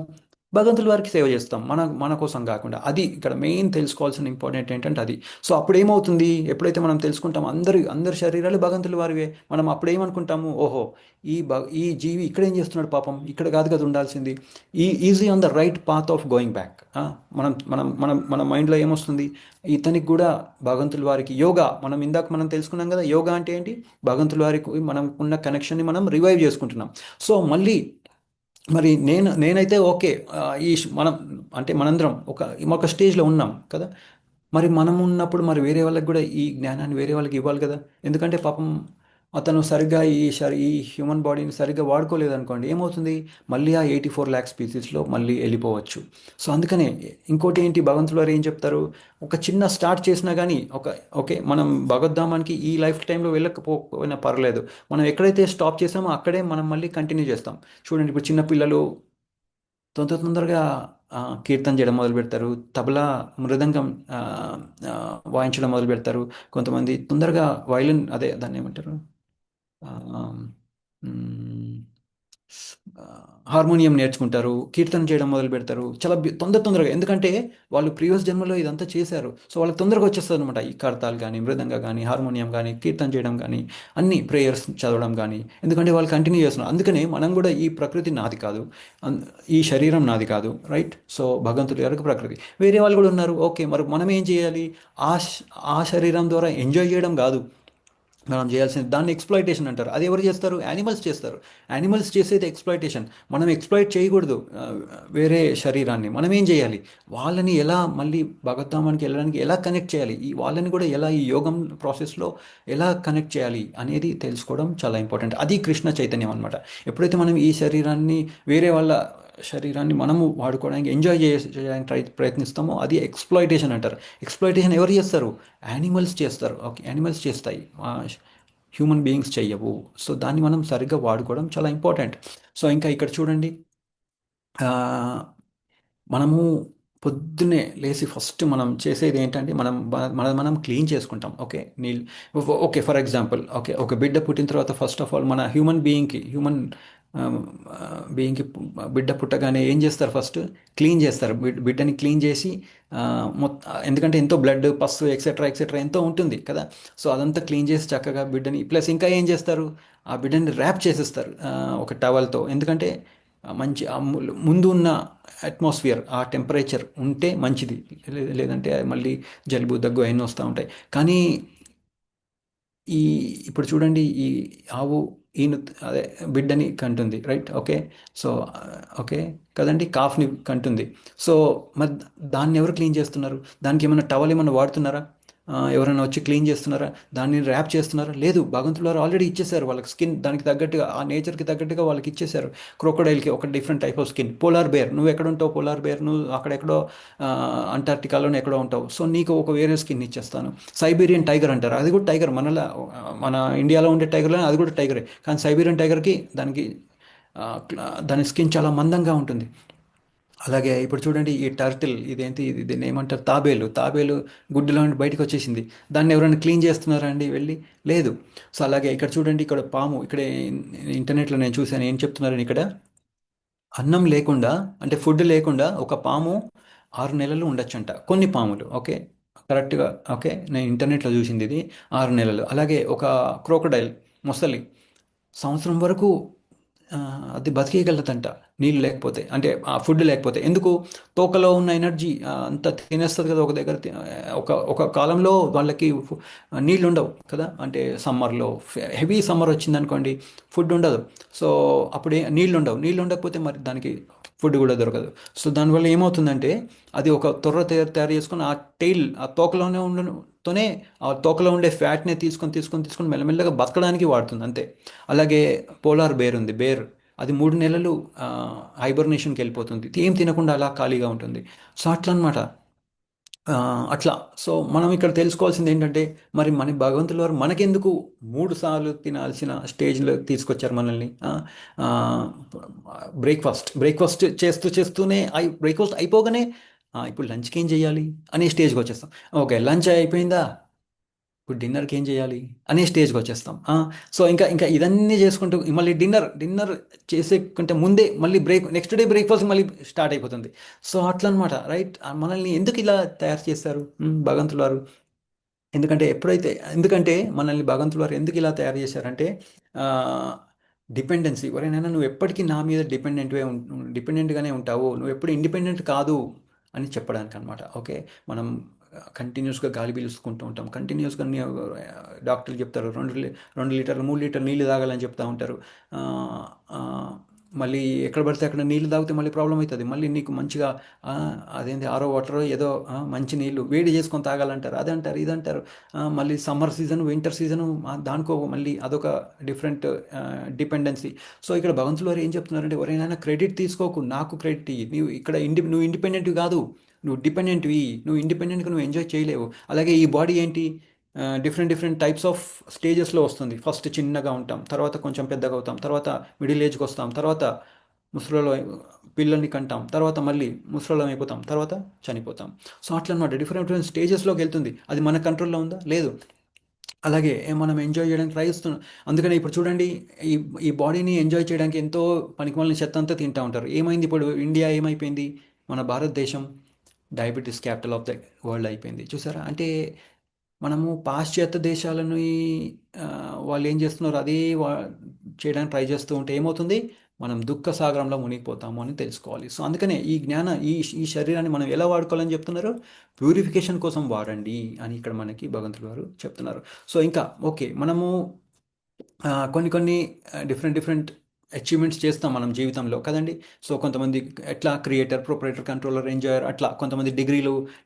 భగవంతుల వారికి సేవ చేస్తాం, మన కోసం కాకుండా. అది ఇక్కడ మెయిన్ తెలుసుకోవాల్సిన ఇంపార్టెంట్ ఏంటంటే అది. సో అప్పుడు ఏమవుతుంది? ఎప్పుడైతే మనం తెలుసుకుంటాం అందరి శరీరాలు భగవంతుల వారివే, మనం అప్పుడు ఏమనుకుంటాము? ఓహో, ఈ జీవి ఇక్కడ ఏం చేస్తున్నాడు పాపం, ఇక్కడ కాదు కదా ఉండాల్సింది. Easy on the right path of going back. మన మైండ్లో ఏమొస్తుంది? ఇతనికి కూడా భగవంతుల వారికి యోగా, మనం తెలుసుకున్నాం కదా, యోగా అంటే ఏంటి? భగవంతుల వారికి మనం ఉన్న కనెక్షన్ని మనం రివైవ్ చేసుకుంటున్నాం. సో మరి నేనైతే ఓకే, మనందరం ఒక స్టేజ్లో ఉన్నాం కదా. మరి మనం ఉన్నప్పుడు మరి వేరే వాళ్ళకి కూడా ఈ జ్ఞానాన్ని వేరే వాళ్ళకి ఇవ్వాలి కదా. ఎందుకంటే పాపం అతను సరిగ్గా ఈ హ్యూమన్ బాడీని సరిగ్గా వాడుకోలేదనుకోండి, ఏమవుతుంది? మళ్ళీ ఆ 84 lakh స్పీసీస్లో మళ్ళీ వెళ్ళిపోవచ్చు. సో అందుకనే ఇంకోటి ఏంటి, భగవంతుడు వారు ఏం చెప్తారు? ఒక చిన్న స్టార్ట్ చేసినా కానీ ఓకే, మనం భగవద్ధామానికి ఈ లైఫ్ టైంలో వెళ్ళకపోయినా పర్లేదు, మనం ఎక్కడైతే స్టాప్ చేసామో అక్కడే మనం మళ్ళీ కంటిన్యూ చేస్తాం. చూడండి, ఇప్పుడు చిన్నపిల్లలు తొందరగా కీర్తన చేయడం మొదలు పెడతారు, తబలా మృదంగం వాయించడం మొదలు పెడతారు. కొంతమంది తొందరగా వైలిన్, దాన్ని ఏమంటారు, హార్మోనియం నేర్చుకుంటారు, కీర్తన చేయడం మొదలు పెడతారు చాలా తొందరగా. ఎందుకంటే వాళ్ళు ప్రీవియస్ జన్మలో ఇదంతా చేశారు. సో వాళ్ళకి తొందరగా వచ్చేస్తుంది అనమాట. ఈ కర్తాలు కానీ, మృదంగా కానీ, హార్మోనియం కానీ, కీర్తన చేయడం కానీ, అన్ని ప్రేయర్స్ చదవడం కానీ. ఎందుకంటే వాళ్ళు కంటిన్యూ చేస్తున్నారు. అందుకనే మనం కూడా ఈ ప్రకృతి నాది కాదు, ఈ శరీరం నాది కాదు, రైట్? సో భగవంతుడి యొక్క ప్రకృతి. వేరే వాళ్ళు కూడా ఉన్నారు. ఓకే, మరి మనం ఏం చేయాలి? ఆ శరీరం ద్వారా ఎంజాయ్ చేయడం కాదు మనం చేయాల్సింది, దాన్ని ఎక్స్ప్లాయిటేషన్ అంటారు. అది ఎవరు చేస్తారు? యానిమల్స్ చేస్తారు. యానిమల్స్ చేసేది ఎక్స్ప్లాయిటేషన్. మనం ఎక్స్ప్లాయిట్ చేయకూడదు వేరే శరీరాన్ని. మనం ఏం చేయాలి? వాళ్ళని ఎలా మళ్ళీ భగవద్ధామానికి వెళ్ళడానికి ఎలా కనెక్ట్ చేయాలి, వాళ్ళని కూడా ఎలా ఈ యోగం ప్రాసెస్లో ఎలా కనెక్ట్ చేయాలి అనేది తెలుసుకోవడం చాలా ఇంపార్టెంట్. అది కృష్ణ చైతన్యం అనమాట. ఎప్పుడైతే మనం ఈ వేరే వాళ్ళ శరీరాన్ని మనము వాడుకోవడానికి, ఎంజాయ్ చేయడానికి ప్రయత్నిస్తామో అది ఎక్స్ప్లాయిటేషన్ అంటారు. ఎక్స్ప్లాయిటేషన్ ఎవరు చేస్తారు? యానిమల్స్ చేస్తారు. ఓకే, యానిమల్స్ చేస్తాయి, హ్యూమన్ బీయింగ్స్ చెయ్యవు. సో దాన్ని మనం సరిగ్గా వాడుకోవడం చాలా ఇంపార్టెంట్. సో ఇంకా ఇక్కడ చూడండి, మనము పొద్దున్నే లేచి ఫస్ట్ మనం చేసేది ఏంటంటే మనం క్లీన్ చేసుకుంటాం. ఓకే, ఓకే, ఫర్ ఎగ్జాంపుల్, ఒక బిడ్డ పుట్టిన తర్వాత ఫస్ట్ ఆఫ్ ఆల్ మన హ్యూమన్ బీయింగ్కి బిడ్డ పుట్టగానే ఏం చేస్తారు? ఫస్ట్ క్లీన్ చేస్తారు. బిడ్డని క్లీన్ చేసి ఎందుకంటే ఎంతో బ్లడ్, పస్సు, ఎక్సెట్రా ఎంతో ఉంటుంది కదా. సో అదంతా క్లీన్ చేసి చక్కగా బిడ్డని, ప్లస్ ఇంకా ఏం చేస్తారు? ఆ బిడ్డని ర్యాప్ చేసేస్తారు ఒక టవల్తో. ఎందుకంటే మంచి ముందు ఉన్న అట్మాస్ఫియర్, ఆ టెంపరేచర్ ఉంటే మంచిది, లేదంటే మళ్ళీ జలుబు, దగ్గు అవన్నీ వస్తూ ఉంటాయి. కానీ ఇప్పుడు చూడండి, ఈ ఆవు బిడ్డని కంటుంది, రైట్? ఓకే, సో ఓకే కదండి, కాఫ్ని కంటుంది. సో మరి దాన్ని ఎవరు క్లీన్ చేస్తున్నారు? దానికి ఏమైనా టవల్ ఏమైనా వాడుతున్నారా? ఎవరైనా వచ్చి క్లీన్ చేస్తున్నారా, దాన్ని ర్యాప్ చేస్తున్నారా? లేదు, భగవంతులు వారు ఆల్రెడీ ఇచ్చేసారు వాళ్ళకి స్కిన్, దానికి తగ్గట్టుగా ఆ నేచర్కి తగ్గట్టుగా వాళ్ళకి ఇచ్చేసారు. క్రోకోడైల్కి ఒక different type of skin, polar bear, నువ్వు ఎక్కడ ఉంటావు, పోలార్ బేర్ నువ్వు అక్కడెక్కడో అంటార్టికాలోనే ఎక్కడో ఉంటావు, సో నీకు ఒక వేరే స్కిన్ ఇచ్చేస్తాను. సైబీరియన్ టైగర్ అంటారు, అది కూడా టైగర్, మన ఇండియాలో ఉండే టైగర్లో అది కూడా టైగరే, కానీ సైబీరియన్ టైగర్కి దాని స్కిన్ చాలా మందంగా ఉంటుంది. అలాగే ఇప్పుడు చూడండి ఈ టర్టిల్, ఇదేంటి దీన్ని ఏమంటారు, తాబేలు గుడ్డులో నుండి బయటకు వచ్చేసింది. దాన్ని ఎవరైనా క్లీన్ చేస్తున్నారా అండి వెళ్ళి? లేదు. సో అలాగే ఇక్కడ చూడండి, ఇక్కడ పాము, ఇక్కడ ఇంటర్నెట్లో నేను చూశాను, ఏం చెప్తున్నారని ఇక్కడ, అన్నం లేకుండా అంటే ఫుడ్ లేకుండా ఒక పాము 6 నెలలు ఉండొచ్చంట, కొన్ని పాములు. ఓకే, కరెక్ట్గా. ఓకే, నేను ఇంటర్నెట్లో చూసింది ఇది, 6 నెలలు. అలాగే ఒక క్రోకడైల్, మొసలి, సంవత్సరం వరకు అది బతికేయగలదంట, నీళ్ళు లేకపోతే, అంటే ఆ ఫుడ్ లేకపోతే. ఎందుకు? తోకలో ఉన్న ఎనర్జీ అంతా తినేస్తుంది కదా ఒక దగ్గర. ఒక కాలంలో వాళ్ళకి నీళ్ళు ఉండవు కదా, అంటే సమ్మర్లో హెవీ సమ్మర్ వచ్చిందనుకోండి, ఫుడ్ ఉండదు. సో అప్పుడు నీళ్ళు ఉండకపోతే మరి దానికి ఫుడ్ కూడా దొరకదు. సో దానివల్ల ఏమవుతుందంటే, అది ఒక తొర్ర తయారు చేసుకుని ఆ టెయిల్, ఆ తోకలోనే ఆ తోకలో ఉండే ఫ్యాట్ని తీసుకొని మెల్లమెల్లగా బతకడానికి వాడుతుంది అంతే. అలాగే పోలార్ బేర్ ఉంది, అది 3 నెలలు హైబర్నేషన్కి వెళ్ళిపోతుంది, ఏం తినకుండా అలా ఖాళీగా ఉంటుంది. సో అట్లా అనమాట. అట్లా. సో మనం ఇక్కడ తెలుసుకోవాల్సింది ఏంటంటే, మరి మన భగవంతుల వారు మనకెందుకు 3 సార్లు తినాల్సిన స్టేజ్లో తీసుకొచ్చారు మనల్ని? బ్రేక్ఫాస్ట్ చేస్తూనే బ్రేక్ఫాస్ట్ అయిపోగానే ఇప్పుడు లంచ్కి ఏం చేయాలి అనే స్టేజ్కి వచ్చేస్తాం. ఓకే, లంచ్ అయిపోయిందా, ఇప్పుడు డిన్నర్కి ఏం చేయాలి అనే స్టేజ్కి వచ్చేస్తాం. సో ఇంకా ఇదన్నీ చేసుకుంటూ మళ్ళీ డిన్నర్ చేసే కంటే ముందే మళ్ళీ నెక్స్ట్ డే బ్రేక్ఫాస్ట్ మళ్ళీ స్టార్ట్ అయిపోతుంది. సో అట్లా అనమాట, రైట్? మనల్ని ఎందుకు ఇలా తయారు చేస్తారు భగవంతుల వారు? ఎందుకంటే మనల్ని భగవంతుల వారు ఎందుకు ఇలా తయారు చేశారంటే, డిపెండెన్సీ. ఎవరైనా నువ్వు ఎప్పటికీ నా మీద డిపెండెంట్గానే ఉంటావు, నువ్వు ఎప్పుడు ఇండిపెండెంట్ కాదు అని చెప్పడానికి అనమాట. ఓకే, మనం కంటిన్యూస్గా గాలి పీలుసుకుంటూ ఉంటాం, కంటిన్యూస్గా డాక్టర్లు చెప్తారు 2 లీటర్లు 3 లీటర్లు నీళ్ళు తాగాలని చెప్తూ ఉంటారు. మళ్ళీ ఎక్కడ పడితే అక్కడ నీళ్ళు తాగితే మళ్ళీ ప్రాబ్లం అవుతుంది. మళ్ళీ నీకు మంచిగా అదేంటి ఆరో వాటర్ ఏదో మంచి నీళ్ళు వేడి చేసుకొని తాగాలంటారు, అదంటారు ఇదంటారు. మళ్ళీ సమ్మర్ సీజన్, వింటర్ సీజను, దానికో మళ్ళీ అదొక డిఫరెంట్ డిపెండెన్సీ. సో ఇక్కడ భగవంతులు వారు ఏం చెప్తున్నారంటే, ఎవరైనా క్రెడిట్ తీసుకోకు, నాకు క్రెడిట్ ఇయ్యి. నువ్వు ఇండిపెండెంట్ కాదు, నువ్వు డిపెండెంట్వి. నువ్వు ఇండిపెండెంట్గా నువ్వు ఎంజాయ్ చేయలేవు. అలాగే ఈ బాడీ ఏంటి, డిఫరెంట్ టైప్స్ ఆఫ్ స్టేజెస్లో వస్తుంది. ఫస్ట్ చిన్నగా ఉంటాం, తర్వాత కొంచెం పెద్దగా అవుతాం, తర్వాత మిడిల్ ఏజ్కి వస్తాం, తర్వాత ముసలిలో పిల్లల్ని కంటాం, తర్వాత మళ్ళీ ముసలిలో అయిపోతాం, తర్వాత చనిపోతాం. సో అట్లా అనమాట, డిఫరెంట్ స్టేజెస్లోకి వెళ్తుంది. అది మన కంట్రోల్లో ఉందా? లేదు. అలాగే మనం ఎంజాయ్ చేయడానికి ట్రై చేస్తున్నాం. అందుకని ఇప్పుడు చూడండి, ఈ బాడీని ఎంజాయ్ చేయడానికి ఎంతో పనికిమాలిన చెత్త అంతా తింటూ ఉంటారు. ఏమైంది ఇప్పుడు ఇండియా, ఏమైపోయింది మన భారతదేశం? Diabetes capital of the world అయిపోయింది. చూసారా? అంటే మనము పాశ్చాత్య దేశాలను వాళ్ళు ఏం చేస్తున్నారు, అదే చేయడానికి ట్రై చేస్తూ ఉంటే ఏమవుతుంది, మనం దుఃఖ సాగరంలో మునిగిపోతాము అని తెలుసుకోవాలి. సో అందుకనే ఈ శరీరాన్ని మనం ఎలా వాడుకోవాలని చెప్తున్నారు? ప్యూరిఫికేషన్ కోసం వాడండి అని ఇక్కడ మనకి భగవంతుడు గారు చెప్తున్నారు. సో ఇంకా ఓకే, మనము కొన్ని డిఫరెంట్ అచీవ్మెంట్స్ చేస్తాం మనం జీవితంలో కదండి. సో కొంతమంది ఎట్లా క్రియేటర్, ప్రొపరేటర్, కంట్రోలర్, ఎంజాయర్, అట్లా కొంతమంది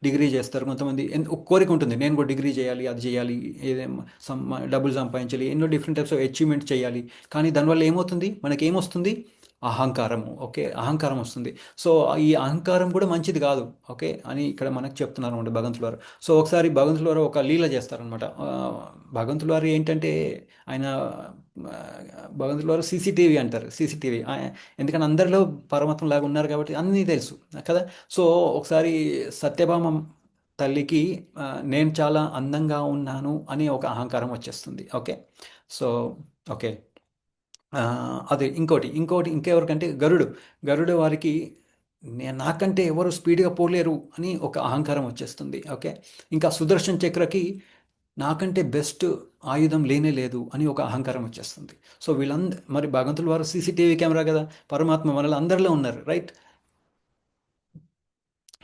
డిగ్రీ చేస్తారు. కొంతమంది ఒక కోరిక ఉంటుంది, నేను కూడా డిగ్రీ చేయాలి, అది చేయాలి, డబ్బులు సంపాదించాలి, ఎన్నో డిఫరెంట్ టైప్స్ ఆఫ్ అచీవ్మెంట్ చేయాలి. కానీ దానివల్ల ఏమవుతుంది, మనకి ఏమొస్తుంది? అహంకారము. ఓకే, అహంకారం వస్తుంది. సో ఈ అహంకారం కూడా మంచిది కాదు, ఓకే అని ఇక్కడ మనకు చెప్తున్నారు అనమాట భగవంతుల వారు. సో ఒకసారి భగవంతుల వారు ఒక లీల చేస్తారనమాట. భగవంతుల వారు ఏంటంటే, ఆయన భగవంతుల వారు సీసీటీవీ అంటారు, సీసీటీవీ. ఎందుకంటే అందరిలో పరమాత్మ లాగా ఉన్నారు కాబట్టి అన్నీ తెలుసు కదా. సో ఒకసారి సత్యభామ తల్లికి నేను చాలా అందంగా ఉన్నాను అని ఒక అహంకారం వచ్చేస్తుంది. ఓకే, సో ఓకే, అదే ఇంకెవరికంటే గరుడు వారికి నాకంటే ఎవరు స్పీడ్గా పోలేరు అని ఒక అహంకారం వచ్చేస్తుంది. ఓకే, ఇంకా సుదర్శన్ చక్రకి నాకంటే బెస్ట్ ఆయుధం లేనే లేదు అని ఒక అహంకారం వచ్చేస్తుంది. సో మరి భగవంతుల వారు సీసీటీవీ కెమెరా కదా, పరమాత్మ మనలో అందరిలో ఉన్నారు, రైట్?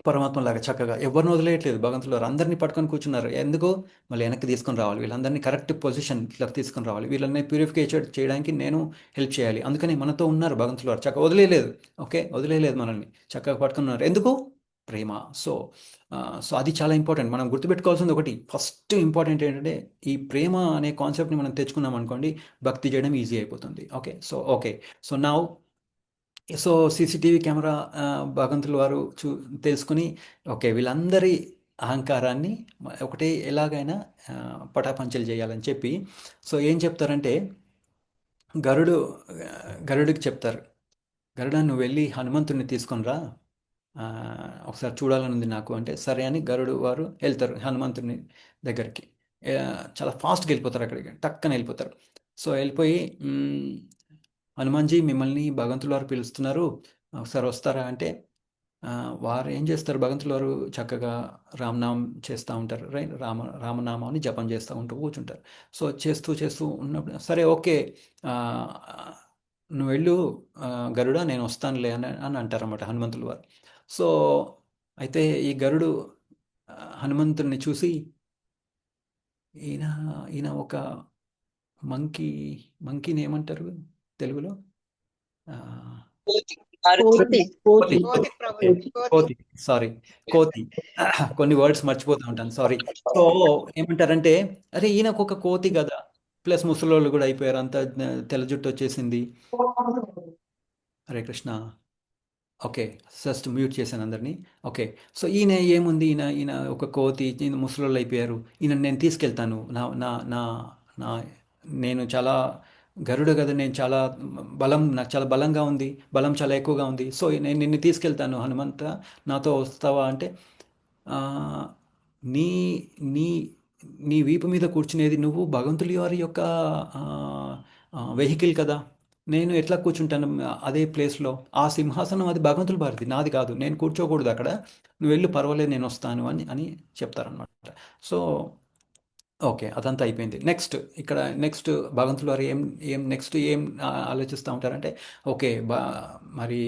పరమాత్మలాగా చక్కగా ఎవరిని వదిలేయట్లేదు భగవంతులు వారు, అందరినీ పట్టుకొని కూర్చున్నారు. ఎందుకు? మళ్ళీ వెనక్కి తీసుకొని రావాలి, వీళ్ళందరినీ కరెక్ట్ పొజిషన్లో తీసుకొని రావాలి, వీళ్ళని ప్యూరిఫికేట్ చేయడానికి నేను హెల్ప్ చేయాలి. అందుకని మనతో ఉన్నారు భగవంతులు వారు, చక్కగా వదిలేయలేదు. ఓకే, వదిలేయలేదు మనల్ని, చక్కగా పట్టుకున్నారు. ఎందుకు? ప్రేమ. సో సో అది చాలా ఇంపార్టెంట్. మనం గుర్తుపెట్టుకోవాల్సింది ఒకటి, ఫస్ట్ ఇంపార్టెంట్ ఏంటంటే ఈ ప్రేమ అనే కాన్సెప్ట్ని మనం తెచ్చుకున్నాం అనుకోండి, భక్తి చేయడం ఈజీ అయిపోతుంది. ఓకే. సో నా సో సీసీటీవీ కెమెరా భగవంతుల వారు తెలుసుకుని ఓకే వీళ్ళందరి అహంకారాన్ని ఒకటే ఎలాగైనా పటాపంచలు చేయాలని చెప్పి, సో ఏం చెప్తారంటే గరుడు గరుడికి చెప్తారు, గరుడ నువ్వు వెళ్ళి హనుమంతుడిని తీసుకొని రా, ఒకసారి చూడాలని ఉంది నాకు అంటే, సరే అని గరుడు వారు వెళ్తారు హనుమంతుడిని దగ్గరికి. చాలా ఫాస్ట్గా వెళ్ళిపోతారు, అక్కడికి టక్కన వెళ్ళిపోతారు. సో వెళ్ళిపోయి హనుమాన్జీ మిమ్మల్ని భగవంతుల వారు పిలుస్తున్నారు, ఒకసారి వస్తారా అంటే, వారు ఏం చేస్తారు, భగవంతుల వారు చక్కగా రామనామం చేస్తూ ఉంటారు, రైట్, రామనామాన్ని జపం చేస్తూ కూర్చుంటారు. సో చేస్తూ ఉన్నప్పుడు సరే ఓకే నువ్వు వెళ్ళు గరుడ, నేను వస్తానులే అని అంటారన్నమాట హనుమంతుల వారు. సో అయితే ఈ గరుడు హనుమంతుడిని చూసి, ఈయన ఒక మంకీని ఏమంటారు తెలుగులో? కోతి, సారీ, కోతి. కొన్ని వర్డ్స్ మర్చిపోతూ ఉంటాను, సారీ. సో ఏమంటారంటే, అరే ఈయనకు ఒక కోతి కదా, ప్లస్ ముసలోళ్ళు కూడా అయిపోయారు, అంత తెల్ల జుట్టు వచ్చేసింది. Hare Krishna. Okay, just mute చేశాను అందరినీ. ఓకే, సో ఈయన ఏముంది, ఈయన ఒక కోతి, ఈయన ముసలోళ్ళు అయిపోయారు, ఈయన నేను తీసుకెళ్తాను, నా నా నా నా నేను చాలా గరుడు కదా, నేను చాలా నాకు చాలా బలంగా ఉంది, బలం చాలా ఎక్కువగా ఉంది, సో నేను నిన్ను తీసుకెళ్తాను హనుమంత, నాతో వస్తావా అంటే, నీ నీ నీ వీపు మీద కూర్చునేది నువ్వు భగవంతుడి వారి యొక్క వెహికల్ కదా, నేను ఎట్లా కూర్చుంటాను అదే ప్లేస్లో, ఆ సింహాసనం అది భగవంతుల వారిది, నాది కాదు, నేను కూర్చోకూడదు అక్కడ, నువ్వు వెళ్ళు పర్వాలేదు నేను వస్తాను అని చెప్తారనమాట. సో ఓకే, అదంతా అయిపోయింది. నెక్స్ట్ భగవంతుల వారు ఏం ఆలోచిస్తూ ఉంటారంటే, ఓకే మరి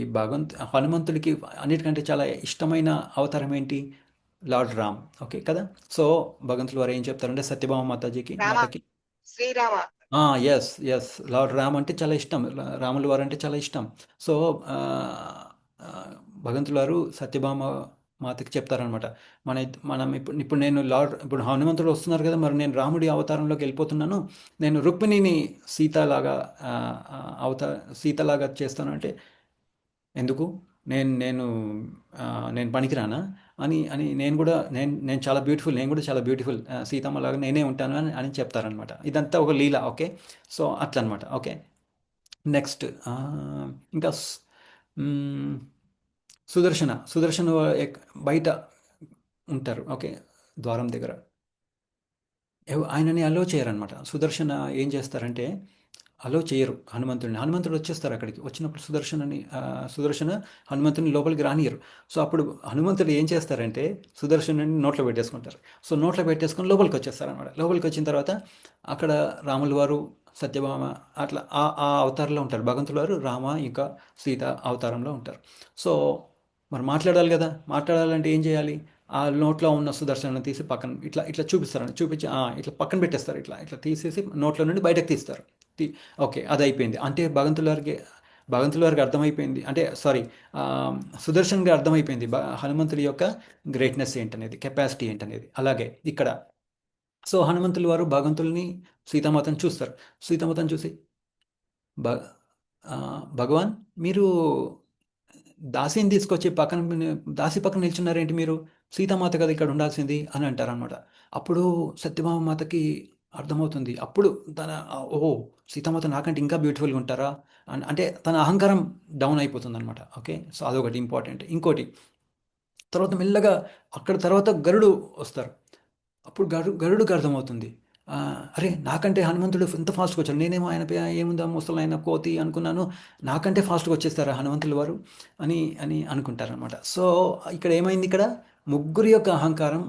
హనుమంతుడికి అన్నిటికంటే చాలా ఇష్టమైన అవతారం ఏంటి, లార్డ్ రామ్, ఓకే కదా. సో భగవంతుల వారు ఏం చెప్తారంటే సత్యభామ మాతకి శ్రీరామ, ఎస్ లార్డ్ రామ్ అంటే చాలా ఇష్టం, రాముల వారు అంటే చాలా ఇష్టం. సో భగవంతుల వారు సత్యభామ మాతకి చెప్తారనమాట, మనం ఇప్పుడు నేను ఇప్పుడు హనుమంతుడు వస్తున్నారు కదా, మరి నేను రాముడి అవతారంలోకి వెళ్ళిపోతున్నాను, నేను రుక్మిణిని సీతలాగా చేస్తాను అంటే, ఎందుకు నేను పనికిరానా అని నేను చాలా బ్యూటిఫుల్, నేను కూడా చాలా బ్యూటిఫుల్, సీతమ్మలాగా నేనే ఉంటాను అని చెప్తారనమాట. ఇదంతా ఒక లీల. ఓకే, సో అట్లా అనమాట. ఓకే, నెక్స్ట్ ఇంకా సుదర్శన బయట ఉంటారు, ఓకే, ద్వారం దగ్గర. ఆయనని అలో చేయరనమాట. సుదర్శన ఏం చేస్తారంటే అలో చేయరు హనుమంతుడు వచ్చేస్తారు అక్కడికి. వచ్చినప్పుడు సుదర్శన హనుమంతుని లోపలికి రానియరు. సో అప్పుడు హనుమంతుడు ఏం చేస్తారంటే సుదర్శనుని నోట్లో పెట్టేసుకుంటారు. సో నోట్లో పెట్టేసుకొని లోపలికి వచ్చేస్తారనమాట. లోపలికి వచ్చిన తర్వాత అక్కడ రాముల వారు, సత్యభామ అట్లా ఆ అవతారంలో ఉంటారు. భగవంతుల వారు రామ ఇంకా సీత అవతారంలో ఉంటారు. సో మరి మాట్లాడాలి కదా, మాట్లాడాలంటే ఏం చేయాలి, ఆ నోట్లో ఉన్న సుదర్శనం తీసి పక్కన ఇట్లా చూపిస్తారని చూపించి ఇట్లా పక్కన పెట్టేస్తారు, ఇట్లా తీసేసి నోట్లో నుండి బయటకు తీస్తారు. ఓకే, అది అయిపోయింది. అంటే భగవంతుల వారికి అర్థమైపోయింది, అంటే సారీ సుదర్శన్కి అర్థమైపోయింది హనుమంతుడి యొక్క గ్రేట్నెస్ ఏంటనేది, కెపాసిటీ ఏంటనేది. అలాగే ఇక్కడ సో హనుమంతుల వారు భగవంతుల్ని సీతామాతను చూస్తారు. సీతామాతను చూసి భగవాన్ మీరు దాసిని తీసుకొచ్చి దాసి పక్కన నిల్చున్నారేంటి, మీరు సీతామాత కదా ఇక్కడ ఉండాల్సింది అని అంటారనమాట. అప్పుడు సత్యభామ మాతకి అర్థమవుతుంది. అప్పుడు సీతామాత నాకంటే ఇంకా బ్యూటిఫుల్గా ఉంటారా అంటే తన అహంకారం డౌన్ అయిపోతుంది అనమాట. ఓకే, సో అదొకటి ఇంపార్టెంట్. ఇంకోటి తర్వాత మెల్లగా అక్కడ తర్వాత గరుడు వస్తారు. అప్పుడు గరుడుకి అర్థమవుతుంది, అరే నాకంటే హనుమంతుడు ఎంత ఫాస్ట్గా వచ్చారు, నేనేమో ఆయన ఏముందా ముసలైన కోతి అనుకున్నాను, నాకంటే ఫాస్ట్గా వచ్చేస్తారా హనుమంతుల వారు అని అనుకుంటారనమాట. సో ఇక్కడ ఏమైంది, ఇక్కడ ముగ్గురి యొక్క అహంకారం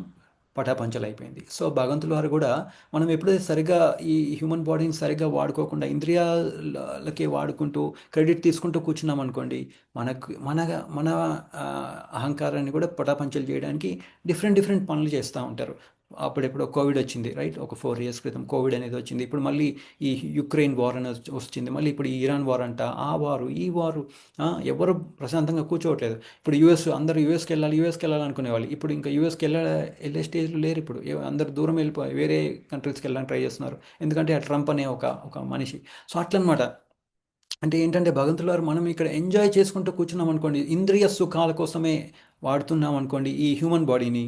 పటాపంచలు అయిపోయింది. సో భగవంతుల వారు కూడా మనం ఎప్పుడైతే సరిగ్గా ఈ హ్యూమన్ బాడీని సరిగ్గా వాడుకోకుండా ఇంద్రియాలకే వాడుకుంటూ క్రెడిట్ తీసుకుంటూ కూర్చున్నాం అనుకోండి, మన అహంకారాన్ని కూడా పటాపంచలు చేయడానికి డిఫరెంట్ పనులు చేస్తూ ఉంటారు. అప్పుడెప్పుడో కోవిడ్ వచ్చింది, రైట్? ఒక 4 years క్రితం కోవిడ్ అనేది వచ్చింది. ఇప్పుడు మళ్ళీ ఈ యుక్రెయిన్ వార్ అనేది వచ్చింది, మళ్ళీ ఇప్పుడు ఈ ఇరాన్ వార్ అంట, ఆ వారు ఈ వారు, ఎవరు ప్రశాంతంగా కూర్చోవట్లేదు. ఇప్పుడు అందరూ యూఎస్కి వెళ్ళాలి అనుకునేవాళ్ళు, ఇప్పుడు ఇంకా యూఎస్కి వెళ్ళే స్టేజ్లో లేరు. ఇప్పుడు అందరు దూరం వెళ్ళిపోయి వేరే కంట్రీస్కి వెళ్ళడానికి ట్రై చేస్తున్నారు, ఎందుకంటే ఆ ట్రంప్ అనే ఒక మనిషి. సో అట్లనమాట. అంటే ఏంటంటే భగవంతుల వారు మనం ఇక్కడ ఎంజాయ్ చేసుకుంటూ కూర్చున్నాం అనుకోండి, ఇంద్రియ సుఖాల కోసమే వాడుతున్నాం అనుకోండి, ఈ హ్యూమన్ బాడీని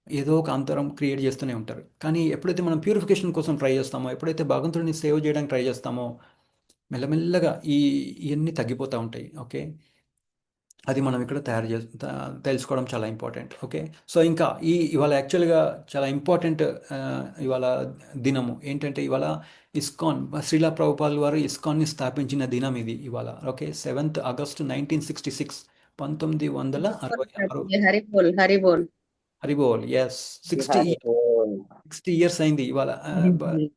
ఏదో ఒక అంతరం క్రియేట్ చేస్తూనే ఉంటారు. కానీ ఎప్పుడైతే మనం ప్యూరిఫికేషన్ కోసం ట్రై చేస్తామో, ఎప్పుడైతే భగవంతుడిని సేవ్ చేయడానికి ట్రై చేస్తామో, మెల్లమెల్లగా ఇవన్నీ తగ్గిపోతూ ఉంటాయి. ఓకే, అది మనం ఇక్కడ తెలుసుకోవడం చాలా ఇంపార్టెంట్. ఓకే, సో ఇంకా ఇవాళ యాక్చువల్గా చాలా ఇంపార్టెంట్ ఇవాళ దినము ఏంటంటే, ఇవాళ ఇస్కాన్ శ్రీలా ప్రభుపాల్ వారు ఇస్కాన్ని స్థాపించిన దినం ఇది ఇవాళ. Okay, 7th August 1966, 1966. Haribol Haribol. Haribol, yes. 60 years అయింది ఇవాళ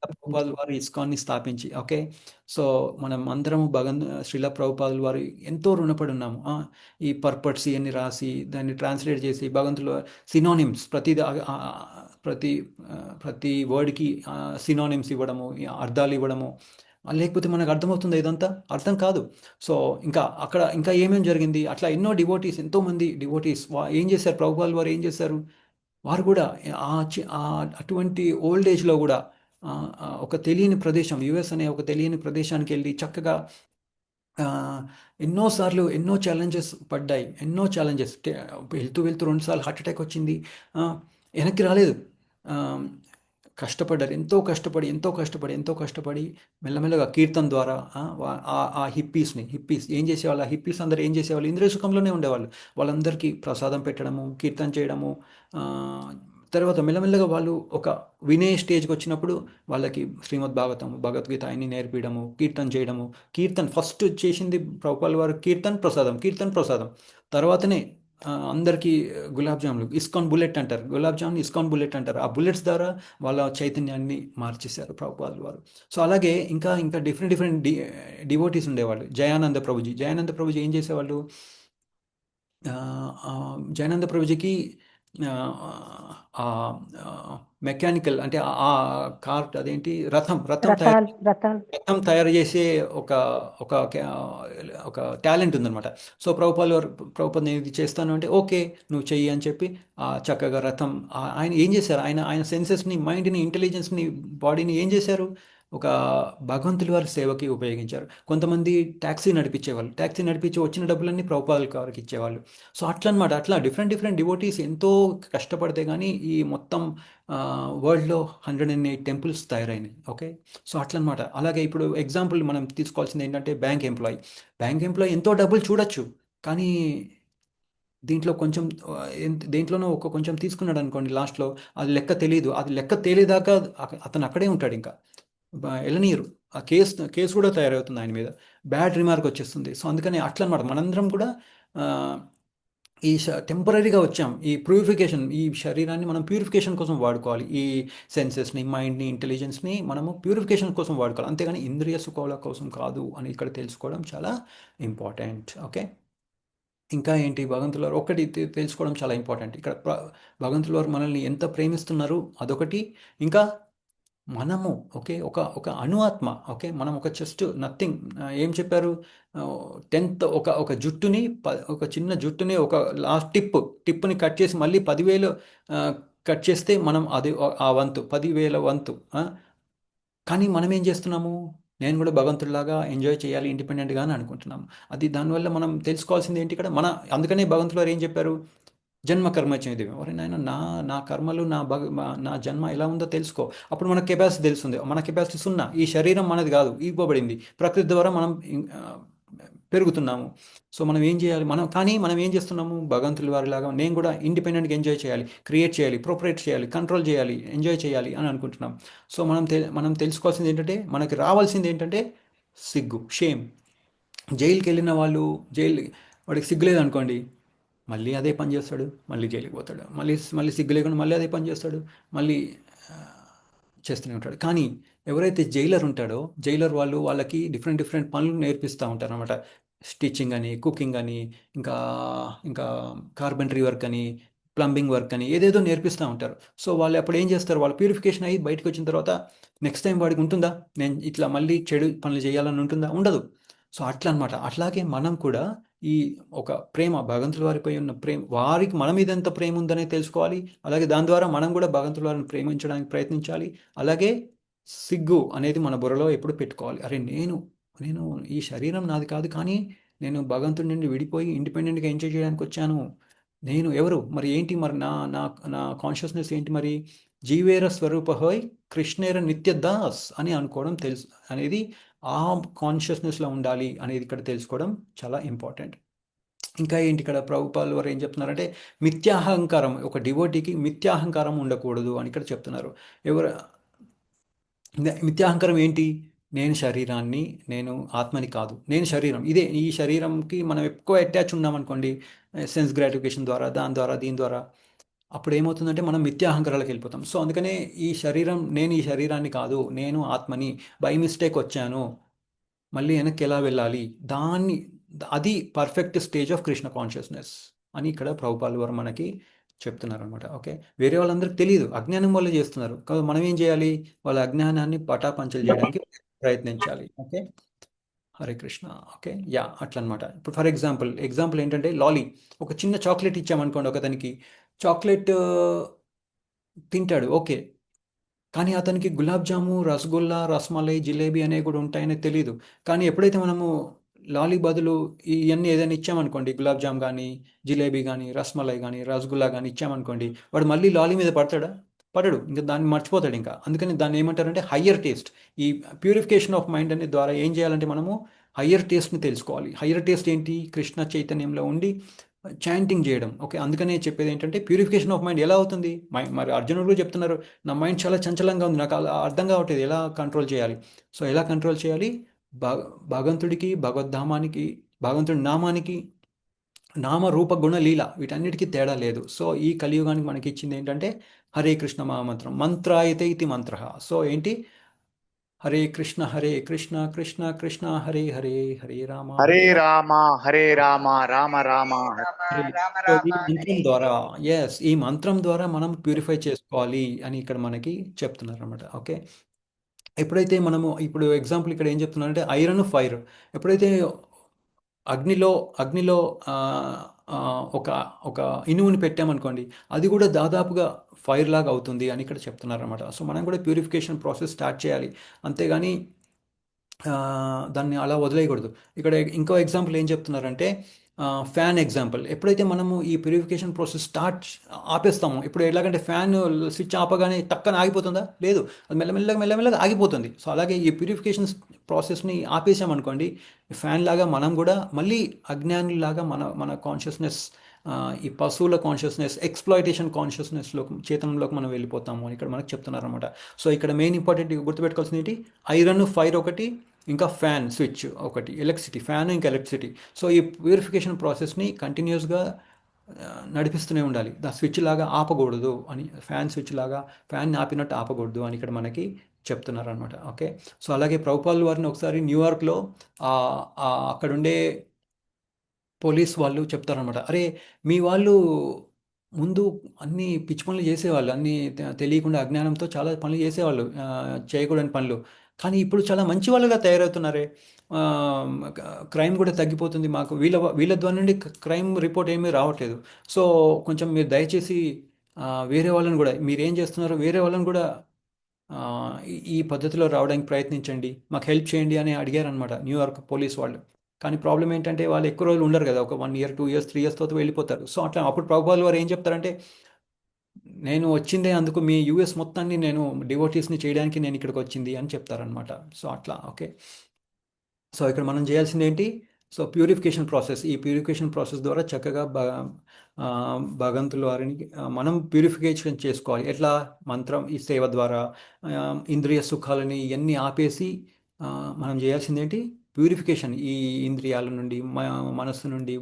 ప్రభుపాల్ వారు ఇస్కాన్ని స్థాపించి. ఓకే, సో మనం అందరం శ్రీలా ప్రభుపాల్ వారు ఎంతో రుణపడి ఉన్నాము. ఈ పర్పట్స్ ఇవన్నీ రాసి దాన్ని ట్రాన్స్లేట్ చేసి భగవంతుల సినోనిమ్స్ ప్రతి వర్డ్కి సినోనిమ్స్ ఇవ్వడము, అర్థాలు ఇవ్వడము. లేకపోతే మనకు అర్థమవుతుంది ఇదంతా? అర్థం కాదు. సో ఇంకా ఏమేమి జరిగింది, అట్లా ఎన్నో డివోటీస్, ఎంతోమంది డివోటీస్ ఏం చేశారు, ప్రభుపాల్ వారు ఏం చేశారు, వారు కూడా అటువంటి ఓల్డ్ ఏజ్లో కూడా ఒక తెలియని ప్రదేశం, యుఎస్ అనే ఒక తెలియని ప్రదేశానికి వెళ్ళి చక్కగా ఎన్నోసార్లు ఎన్నో ఛాలెంజెస్ పడ్డాయి, ఎన్నో ఛాలెంజెస్. వెళ్తూ 2 సార్లు హార్ట్ అటాక్ వచ్చింది, వెనక్కి రాలేదు. కష్టపడ్డారు, ఎంతో కష్టపడి మెల్లమెల్లగా కీర్తన ద్వారా ఆ హిప్పీస్ ఏం చేసేవాళ్ళు, ఆ హిప్పీస్ అందరూ ఏం చేసేవాళ్ళు, ఇంద్రియ సుఖంలోనే ఉండేవాళ్ళు. వాళ్ళందరికీ ప్రసాదం పెట్టడము, కీర్తన చేయడము. తర్వాత మెల్లమెల్లగా వాళ్ళు ఒక వినే స్టేజ్కి వచ్చినప్పుడు వాళ్ళకి శ్రీమద్ భాగవతం, భగవద్గీత అన్ని నేర్పించడము, కీర్తన చేయడము. ఫస్ట్ చేసింది ప్రభుపాల్ వారు కీర్తన్ ప్రసాదం. తర్వాతనే అందరికీ గులాబ్ జాములు, ఇస్కాన్ బుల్లెట్ అంటారు, గులాబ్ జామున్ ఇస్కాన్ బుల్లెట్ అంటారు. ఆ బుల్లెట్స్ ద్వారా వాళ్ళ చైతన్యాన్ని మార్చేశారు ప్రభుపాల్ వారు. సో అలాగే ఇంకా డిఫరెంట్ డివోటీస్ ఉండేవాళ్ళు. జయానంద ప్రభుజీ ఏం చేసేవాళ్ళు, జయానంద ప్రభుజీకి మెకానికల్ అంటే ఆ కార్ట్, అదేంటి, రథం తయారు చేసే ఒక టాలెంట్ ఉందన్నమాట. సో ప్రభుపాల్ నేను ఇది చేస్తాను అంటే ఓకే నువ్వు చెయ్యి అని చెప్పి చక్కగా రథం ఆయన ఏం చేశారు, ఆయన సెన్సెస్ని, మైండ్ని, ఇంటెలిజెన్స్ని, బాడీని ఏం చేశారు, ఒక భగవంతుడి వారి సేవకి ఉపయోగించారు. కొంతమంది ట్యాక్సీ నడిపించి వచ్చిన డబ్బులన్నీ ప్రభుపాల్ వారికి ఇచ్చేవాళ్ళు. సో అట్లా డిఫరెంట్ డివోటీస్ ఎంతో కష్టపడితే కానీ ఈ మొత్తం వరల్డ్లో 108 టెంపుల్స్ తయారైనాయి. ఓకే, సో అట్లనమాట. అలాగే ఇప్పుడు ఎగ్జాంపుల్ మనం తీసుకోవాల్సింది ఏంటంటే, బ్యాంక్ ఎంప్లాయీ ఎంతో డబ్బులు చూడొచ్చు, కానీ దేంట్లోనో కొంచెం తీసుకున్నాడు అనుకోండి, లాస్ట్లో అది లెక్క తెలియదాకా అతను అక్కడే ఉంటాడు, ఇంకా వెళ్ళనీయరు. ఆ కేసు కూడా తయారవుతుంది ఆయన మీద, బ్యాడ్ రిమార్క్ వచ్చేస్తుంది. సో అందుకని అట్లా అనమాట. మనందరం కూడా ఈ టెంపరీగా వచ్చాం, ఈ ప్యూరిఫికేషన్, ఈ శరీరాన్ని మనం ప్యూరిఫికేషన్ కోసం వాడుకోవాలి. ఈ సెన్సెస్ని, మైండ్ని, ఇంటెలిజెన్స్ని మనము ప్యూరిఫికేషన్ కోసం వాడుకోవాలి, అంతేగాని ఇంద్రియ సుఖాల కోసం కాదు అని ఇక్కడ తెలుసుకోవడం చాలా ఇంపార్టెంట్. ఓకే, ఇంకా ఏంటి, భగవంతుల వారు ఒకటి తెలుసుకోవడం చాలా ఇంపార్టెంట్. ఇక్కడ భగవంతుల వారు మనల్ని ఎంత ప్రేమిస్తున్నారు అదొకటి. ఇంకా మనము ఒక అణుఆత్మ. ఓకే, మనం ఒక జస్ట్ నథింగ్. ఏం చెప్పారు, 10th ఒక జుట్టుని, ఒక చిన్న జుట్టుని, ఒక లాస్ట్ టిప్ని కట్ చేసి మళ్ళీ 10,000 కట్ చేస్తే మనం అది ఆ వంతు 10,000 వంతు. కానీ మనం ఏం చేస్తున్నాము, నేను కూడా భగవంతుడిలాగా ఎంజాయ్ చేయాలి ఇండిపెండెంట్గా అని అనుకుంటున్నాము. దానివల్ల మనం తెలుసుకోవాల్సింది ఏంటి ఇక్కడ అందుకనే భగవంతుడు వారు ఏం చెప్పారు, జన్మ కర్మ చేయండి. ఎవరి నాయన నా కర్మలు, నా జన్మ ఎలా ఉందో తెలుసుకో, అప్పుడు మన కెపాసిటీ తెలుస్తుంది. మన కెపాసిటీ 0. ఈ శరీరం మనది కాదు, ఇవ్వబడింది ప్రకృతి ద్వారా, మనం పెరుగుతున్నాము. సో మనం ఏం చేయాలి, మనం ఏం చేస్తున్నాము, భగవంతుల వారిలాగా నేను కూడా ఇండిపెండెంట్గా ఎంజాయ్ చేయాలి, క్రియేట్ చేయాలి, ప్రొపరేట్ చేయాలి, కంట్రోల్ చేయాలి, ఎంజాయ్ చేయాలి అని అనుకుంటున్నాం. సో మనం తెలుసుకోవాల్సింది ఏంటంటే, మనకి రావాల్సింది ఏంటంటే సిగ్గు, షేమ్. జైలుకి వెళ్ళిన వాడికి సిగ్గు లేదనుకోండి, మళ్ళీ అదే పని చేస్తాడు, మళ్ళీ జైలుకి పోతాడు, మళ్ళీ సిగ్గు లేకుండా మళ్ళీ అదే పని చేస్తాడు, మళ్ళీ చేస్తూనే ఉంటాడు. కానీ ఎవరైతే జైలర్ ఉంటాడో, వాళ్ళకి డిఫరెంట్ పనులు నేర్పిస్తూ ఉంటారు అనమాట. స్టిచ్చింగ్ అని, కుకింగ్ అని, ఇంకా కార్పెంటరీ వర్క్ అని, ప్లంబింగ్ వర్క్ అని ఏదేదో నేర్పిస్తూ ఉంటారు. సో వాళ్ళు అప్పుడు ఏం చేస్తారు, వాళ్ళు ప్యూరిఫికేషన్ అయ్యి బయటకు వచ్చిన తర్వాత నెక్స్ట్ టైం వాడికి ఉంటుందా, నేను ఇట్లా మళ్ళీ చెడు పనులు చేయాలని ఉంటుందా, ఉండదు. సో అట్లా అనమాట. అట్లాగే మనం కూడా ఈ ఒక ప్రేమ, భగవంతుల వారిపై ఉన్న ప్రేమ, వారికి మన మీద ఎంత ప్రేమ ఉందనే తెలుసుకోవాలి. అలాగే దాని ద్వారా మనం కూడా భగవంతుల వారిని ప్రేమించడానికి ప్రయత్నించాలి. అలాగే సిగ్గు అనేది మన బుర్రలో ఎప్పుడు పెట్టుకోవాలి. అరే నేను నేను ఈ శరీరం నాది కాదు, కానీ నేను భగవంతుడి నుండి విడిపోయి ఇండిపెండెంట్గా ఎంజాయ్ చేయడానికి వచ్చాను. నేను ఎవరు మరి, ఏంటి మరి, నా నా నా కాన్షియస్నెస్ ఏంటి మరి, జీవేర స్వరూప హోయ్ కృష్ణేర నిత్య దాస్ అని అనుకోవడం తెలుసు అనేది, ఆ కాన్షియస్నెస్లో ఉండాలి అనేది ఇక్కడ తెలుసుకోవడం చాలా ఇంపార్టెంట్. ఇంకా ఏంటి ఇక్కడ ప్రభుపాల్ వారు ఏం చెప్తున్నారంటే, మిథ్యాహంకారం, ఒక డివోటీకి మిథ్యాహంకారం ఉండకూడదు అని ఇక్కడ చెప్తున్నారు. ఎవరు మిథ్యాహంకారం ఏంటి, నేను శరీరాన్ని, నేను ఆత్మని కాదు, నేను శరీరం, ఇదే ఈ శరీరంకి మనం ఎక్కువ అటాచ్ ఉన్నామనుకోండి, సెన్స్ గ్రాటిఫికేషన్ ద్వారా, దాని ద్వారా, దీని ద్వారా, అప్పుడు ఏమవుతుందంటే మనం మిథ్యాహంకారాలకు వెళ్ళిపోతాం. సో అందుకనే ఈ శరీరం, నేను ఈ శరీరాన్ని కాదు, నేను ఆత్మని, బై మిస్టేక్ వచ్చాను, మళ్ళీ వెనక్కి ఎలా వెళ్ళాలి, దాన్ని, అది perfect stage of Krishna consciousness అని ఇక్కడ ప్రభుపాల్ వారు మనకి చెప్తున్నారు అనమాట. ఓకే, వేరే వాళ్ళందరికీ తెలియదు, అజ్ఞానం వల్ల చేస్తున్నారు. కాబట్టి మనం ఏం చేయాలి, వాళ్ళ అజ్ఞానాన్ని పటాపంచలు చేయడానికి ప్రయత్నించాలి. Okay, Hare Krishna. Okay, yeah, అట్లా అనమాట. ఇప్పుడు ఫర్ ఎగ్జాంపుల్ ఏంటంటే, లాలీ, ఒక చిన్న చాక్లెట్ ఇచ్చామనుకోండి ఒకతనికి, చాక్లెట్ తింటాడు, ఓకే, కానీ అతనికి గులాబ్ జాము, రసగుల్లా, రసమలై, జిలేబీ అనేవి కూడా ఉంటాయనే తెలియదు. కానీ ఎప్పుడైతే మనము లాలీ బదులు ఇవన్నీ ఏదైనా ఇచ్చామనుకోండి, గులాబ్ జామ్ కానీ, జిలేబీ కానీ, రసమలై కానీ, రసగుల్లా కానీ ఇచ్చామనుకోండి, వాడు మళ్ళీ లాలీ మీద పడతాడా, పడడు, ఇంకా దాన్ని మర్చిపోతాడు. ఇంకా అందుకని దాన్ని ఏమంటారంటే హయ్యర్ టేస్ట్. ఈ ప్యూరిఫికేషన్ ఆఫ్ మైండ్ అనే ద్వారా ఏం చేయాలంటే మనము హయ్యర్ టేస్ట్ని తెలుసుకోవాలి. హయ్యర్ టేస్ట్ ఏంటి, కృష్ణ చైతన్యంలో ఉండి చాంటింగ్ చేయడం. ఓకే, అందుకనే చెప్పేది ఏంటంటే ప్యూరిఫికేషన్ ఆఫ్ మైండ్ ఎలా అవుతుంది, మరి అర్జునుడు కూడా చెప్తున్నారు, నా మైండ్ చాలా చంచలంగా ఉంది, నాకు అలా అర్థం కావట్లేదు, ఎలా కంట్రోల్ చేయాలి. సో ఎలా కంట్రోల్ చేయాలి, భగవంతుడికి, భగవద్ధామానికి, భగవంతుడి నామానికి, నామ రూప గుణ లీల వీటన్నిటికీ తేడా లేదు. సో ఈ కలియుగానికి మనకి ఇచ్చింది ఏంటంటే హరే కృష్ణ మహామంత్రం, మంత్రాయతే ఇది మంత్ర. సో ఏంటి, హరే కృష్ణ కృష్ణ కృష్ణ హరే హరే, హరే రామ హరే రామ హరే రామ రామ రామ హరే. రామ సో రామ ఈ మంత్రం హరే ద్వారా, ఈ మంత్రం ద్వారా మనం ప్యూరిఫై చేసుకోవాలి అని ఇక్కడ మనకి చెప్తున్నారు అనమాట. ఓకే, ఎప్పుడైతే మనము, ఇప్పుడు ఎగ్జాంపుల్ ఇక్కడ ఏం చెప్తున్నారంటే ఐరన్ ఫైర్, ఎప్పుడైతే అగ్నిలో ఆ, ఆ, ఒక ఒక ఇనుముని పెట్టామనుకోండి, అది కూడా దాదాపుగా ఫైర్ లాగా అవుతుంది అని ఇక్కడ చెప్తున్నారు అనమాట. సో మనం కూడా ప్యూరిఫికేషన్ ప్రాసెస్ స్టార్ట్ చేయాలి, అంతేగాని దాన్ని అలా వదిలేయకూడదు. ఇక్కడ ఇంకో ఎగ్జాంపుల్ ఏం చెప్తున్నారంటే, ఫ్యాన్ ఎగ్జాంపుల్, ఎప్పుడైతే మనము ఈ ప్యూరిఫికేషన్ ప్రాసెస్ ఆపేస్తామో, ఇప్పుడు ఎలాగంటే ఫ్యాన్ స్విచ్ ఆపగానే టక్కన ఆగిపోతుందా, లేదు, అది మెల్లమెల్లగా ఆగిపోతుంది. సో అలాగే ఈ ప్యూరిఫికేషన్ ప్రాసెస్ని ఆపేసామనుకోండి, ఫ్యాన్ లాగా మనం కూడా మళ్ళీ అజ్ఞానులాగా మన మన కాన్షియస్నెస్, ఈ పశువుల కాన్షియస్నెస్, ఎక్స్ప్లాయిటేషన్ కాన్షియస్నెస్లో, చేతనంలోకి మనం వెళ్ళిపోతాము అని ఇక్కడ మనకు చెప్తున్నారు అనమాట. సో ఇక్కడ మెయిన్ ఇంపార్టెంట్ గుర్తుపెట్టుకోవాల్సింది ఏంటి, ఐరన్ ఫైర్ ఒకటి, ఇంకా ఫ్యాన్ స్విచ్ ఒకటి, ఎలక్ట్రిసిటీ, ఫ్యాన్ ఇంకా ఎలక్ట్రిసిటీ. సో ఈ ప్యూరిఫికేషన్ ప్రాసెస్ని కంటిన్యూస్గా నడిపిస్తూనే ఉండాలి, దా స్విచ్ లాగా ఆపకూడదు అని, ఫ్యాన్ స్విచ్ లాగా ఫ్యాన్ ఆపినట్టు ఆపకూడదు అని ఇక్కడ మనకి చెప్తున్నారు అనమాట. ఓకే, సో అలాగే ప్రభుపాల్ వారిని ఒకసారి న్యూయార్క్లో అక్కడుండే పోలీస్ వాళ్ళు చెప్తారనమాట, అరే మీ వాళ్ళు ముందు అన్ని పిచ్చి పనులు చేసేవాళ్ళు, అన్నీ తెలియకుండా అజ్ఞానంతో చాలా పనులు చేసేవాళ్ళు, చేయకూడని పనులు, కానీ ఇప్పుడు చాలా మంచి వాళ్ళుగా తయారవుతున్నారే, క్రైమ్ కూడా తగ్గిపోతుంది, మాకు వీళ్ళ ద్వారా నుండి క్రైమ్ రిపోర్ట్ ఏమీ రావట్లేదు. సో కొంచెం మీరు దయచేసి వేరే వాళ్ళని కూడా, మీరు ఏం చేస్తున్నారో వేరే వాళ్ళని కూడా ఈ పద్ధతిలో రావడానికి ప్రయత్నించండి, మాకు హెల్ప్ చేయండి అని అడిగారనమాట న్యూయార్క్ పోలీస్ వాళ్ళు. కానీ ప్రాబ్లం ఏంటంటే వాళ్ళు ఎక్కువ రోజులు ఉండరు కదా, ఒక 1 ఇయర్ 2 ఇయర్స్ 3 ఇయర్స్ తర్వాత వెళ్ళిపోతారు. సో అట్లా అప్పుడు ప్రభుపాల్ వారు ఏం చెప్తారంటే, నేను వచ్చిందే అందుకు, మీ యూఎస్ మొత్తాన్ని నేను డివోటీస్ని చేయడానికి నేను ఇక్కడికి వచ్చింది అని చెప్తారనమాట. సో అట్లా. ఓకే, సో ఇక్కడ మనం చేయాల్సింది ఏంటి, సో ప్యూరిఫికేషన్ ప్రాసెస్, ఈ ప్యూరిఫికేషన్ ప్రాసెస్ ద్వారా చక్కగా భగవంతుల వారిని మనం ప్యూరిఫికేషన్ చేసుకోవాలి. ఎట్లా, మంత్రం, ఈ సేవ ద్వారా, ఇంద్రియ సుఖాలని ఇవన్నీ ఆపేసి మనం చేయాల్సింది ఏంటి, ప్యూరిఫికేషన్, ఈ ఇంద్రియాల నుండి, మనస్సు నుండి,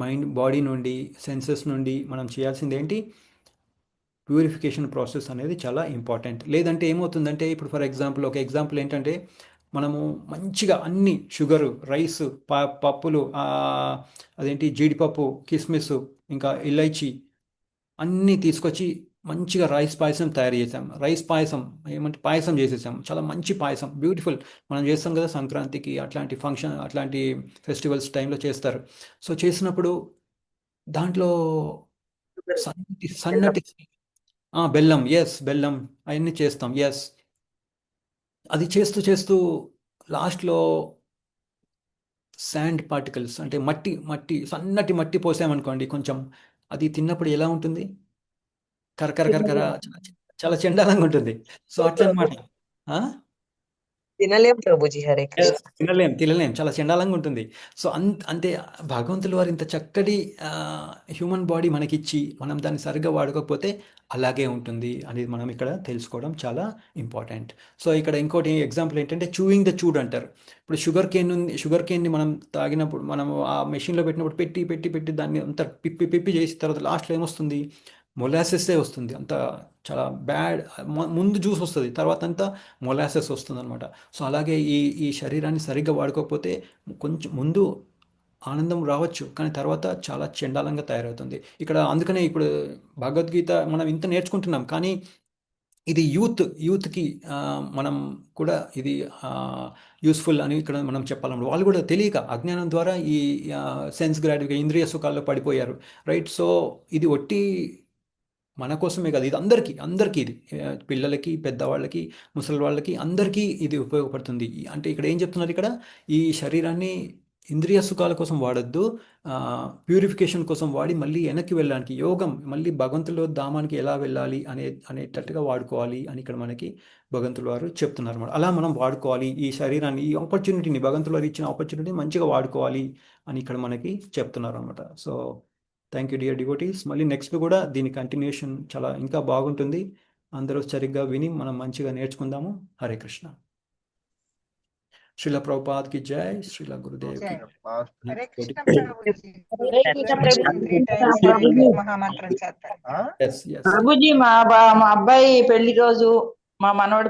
మైండ్, బాడీ నుండి, సెన్సెస్ నుండి మనం చేయాల్సింది ఏంటి, ప్యూరిఫికేషన్ ప్రాసెస్ అనేది చాలా ఇంపార్టెంట్. లేదంటే ఏమవుతుందంటే, ఇప్పుడు ఫర్ ఎగ్జాంపుల్, ఒక ఎగ్జాంపుల్ ఏంటంటే, మనము మంచిగా అన్ని షుగరు, రైస్, పప్పులు, అదేంటి జీడిపప్పు, కిస్మిస్, ఇంకా ఇలైచి, అన్నీ తీసుకొచ్చి మంచిగా రైస్ పాయసం తయారు చేసాం. రైస్ పాయసం ఏమంటే పాయసం చేసేసాం. చాలా మంచి పాయసం, బ్యూటిఫుల్. మనం చేస్తాం కదా సంక్రాంతికి, అట్లాంటి ఫంక్షన్, అట్లాంటి ఫెస్టివల్స్ టైంలో చేస్తారు. సో చేసినప్పుడు దాంట్లో సన్నటి సన్నటి బెల్లం, బెల్లం అవన్నీ చేస్తాం. అది చేస్తూ చేస్తూ లాస్ట్లో శాండ్ పార్టికల్స్ అంటే మట్టి సన్నటి మట్టి పోసామనుకోండి కొంచెం, అది తిన్నప్పుడు ఎలా ఉంటుంది? కరకర కరకర చాలా చాలా చెండాలంగా ఉంటుంది. సో అట్లా అనమాట. తినలేం ప్రభుజీ. హరే కృష్ణ. తినలేం, చాలా చండాలంగా ఉంటుంది. సో అంతే భగవంతులు వారు ఇంత చక్కటి హ్యూమన్ బాడీ మనకిచ్చి మనం దాన్ని సరిగ్గా వాడుకోకపోతే అలాగే ఉంటుంది అనేది మనం ఇక్కడ తెలుసుకోవడం చాలా ఇంపార్టెంట్. సో ఇక్కడ ఇంకోటి ఎగ్జాంపుల్ ఏంటంటే చూయింగ్ ద చూడ్ అంటారు. ఇప్పుడు షుగర్ కేన్ని మనం తాగినప్పుడు, మనం ఆ మెషిన్లో పెట్టినప్పుడు పెట్టి దాన్ని అంతా పిప్పి చేసిన తర్వాత లాస్ట్లో ఏమొస్తుంది? మొలాసెస్సే వస్తుంది. అంత చాలా బ్యాడ్. ముందు జ్యూస్ వస్తుంది, తర్వాత అంతా మొలాసెస్ వస్తుంది అనమాట. సో అలాగే ఈ శరీరాన్ని సరిగ్గా వాడుకోకపోతే కొంచెం ముందు ఆనందం రావచ్చు, కానీ తర్వాత చాలా చెండాలంగా తయారవుతుంది. ఇక్కడ అందుకనే ఇప్పుడు భగవద్గీత మనం ఇంత నేర్చుకుంటున్నాం, కానీ ఇది యూత్కి మనం కూడా ఇది యూస్ఫుల్ అని ఇక్కడ మనం చెప్పాలన్నమాట. వాళ్ళు కూడా తెలియక అజ్ఞానం ద్వారా ఈ సెన్స్ గ్రాటిఫికేషన్, ఇంద్రియ సుఖాల్లో పడిపోయారు, రైట్? సో ఇది ఒట్టి మన కోసమే కాదు, ఇది అందరికీ ఇది పిల్లలకి, పెద్దవాళ్ళకి, ముసలి వాళ్ళకి, అందరికీ ఇది ఉపయోగపడుతుంది. అంటే ఇక్కడ ఏం చెప్తున్నారు? ఇక్కడ ఈ శరీరాన్ని ఇంద్రియ సుఖాల కోసం వాడద్దు, ప్యూరిఫికేషన్ కోసం వాడి మళ్ళీ వెనక్కి వెళ్ళడానికి, యోగం మళ్ళీ భగవంతుల ధామానికి ఎలా వెళ్ళాలి అనేటట్టుగా వాడుకోవాలి అని ఇక్కడ మనకి భగవంతుల వారు చెప్తున్నారు అన్నమాట. అలా మనం వాడుకోవాలి ఈ శరీరాన్ని, ఈ ఆపర్చునిటీని, భగవంతుల వారు ఇచ్చిన ఆపర్చునిటీని మంచిగా వాడుకోవాలి అని ఇక్కడ మనకి చెప్తున్నారు అనమాట. So thank you dear devotees. మళ్ళీ నెక్స్ట్ కూడా దీని కంటిన్యూషన్ చాలా ఇంకా బాగుంటుంది. అందరూ సరిగ్గా విని మనం మంచిగా నేర్చుకుందాము. హరే కృష్ణ. శ్రీల ప్రభుపాద్ కి జై, శ్రీల గురుదేవ్ కి జై. హరే కృష్ణ ప్రభుజీ. మహామంత్రం చేస్తారు. ప్రభుజీ మా అబ్బాయి పెళ్లి రోజు, మా మనవడి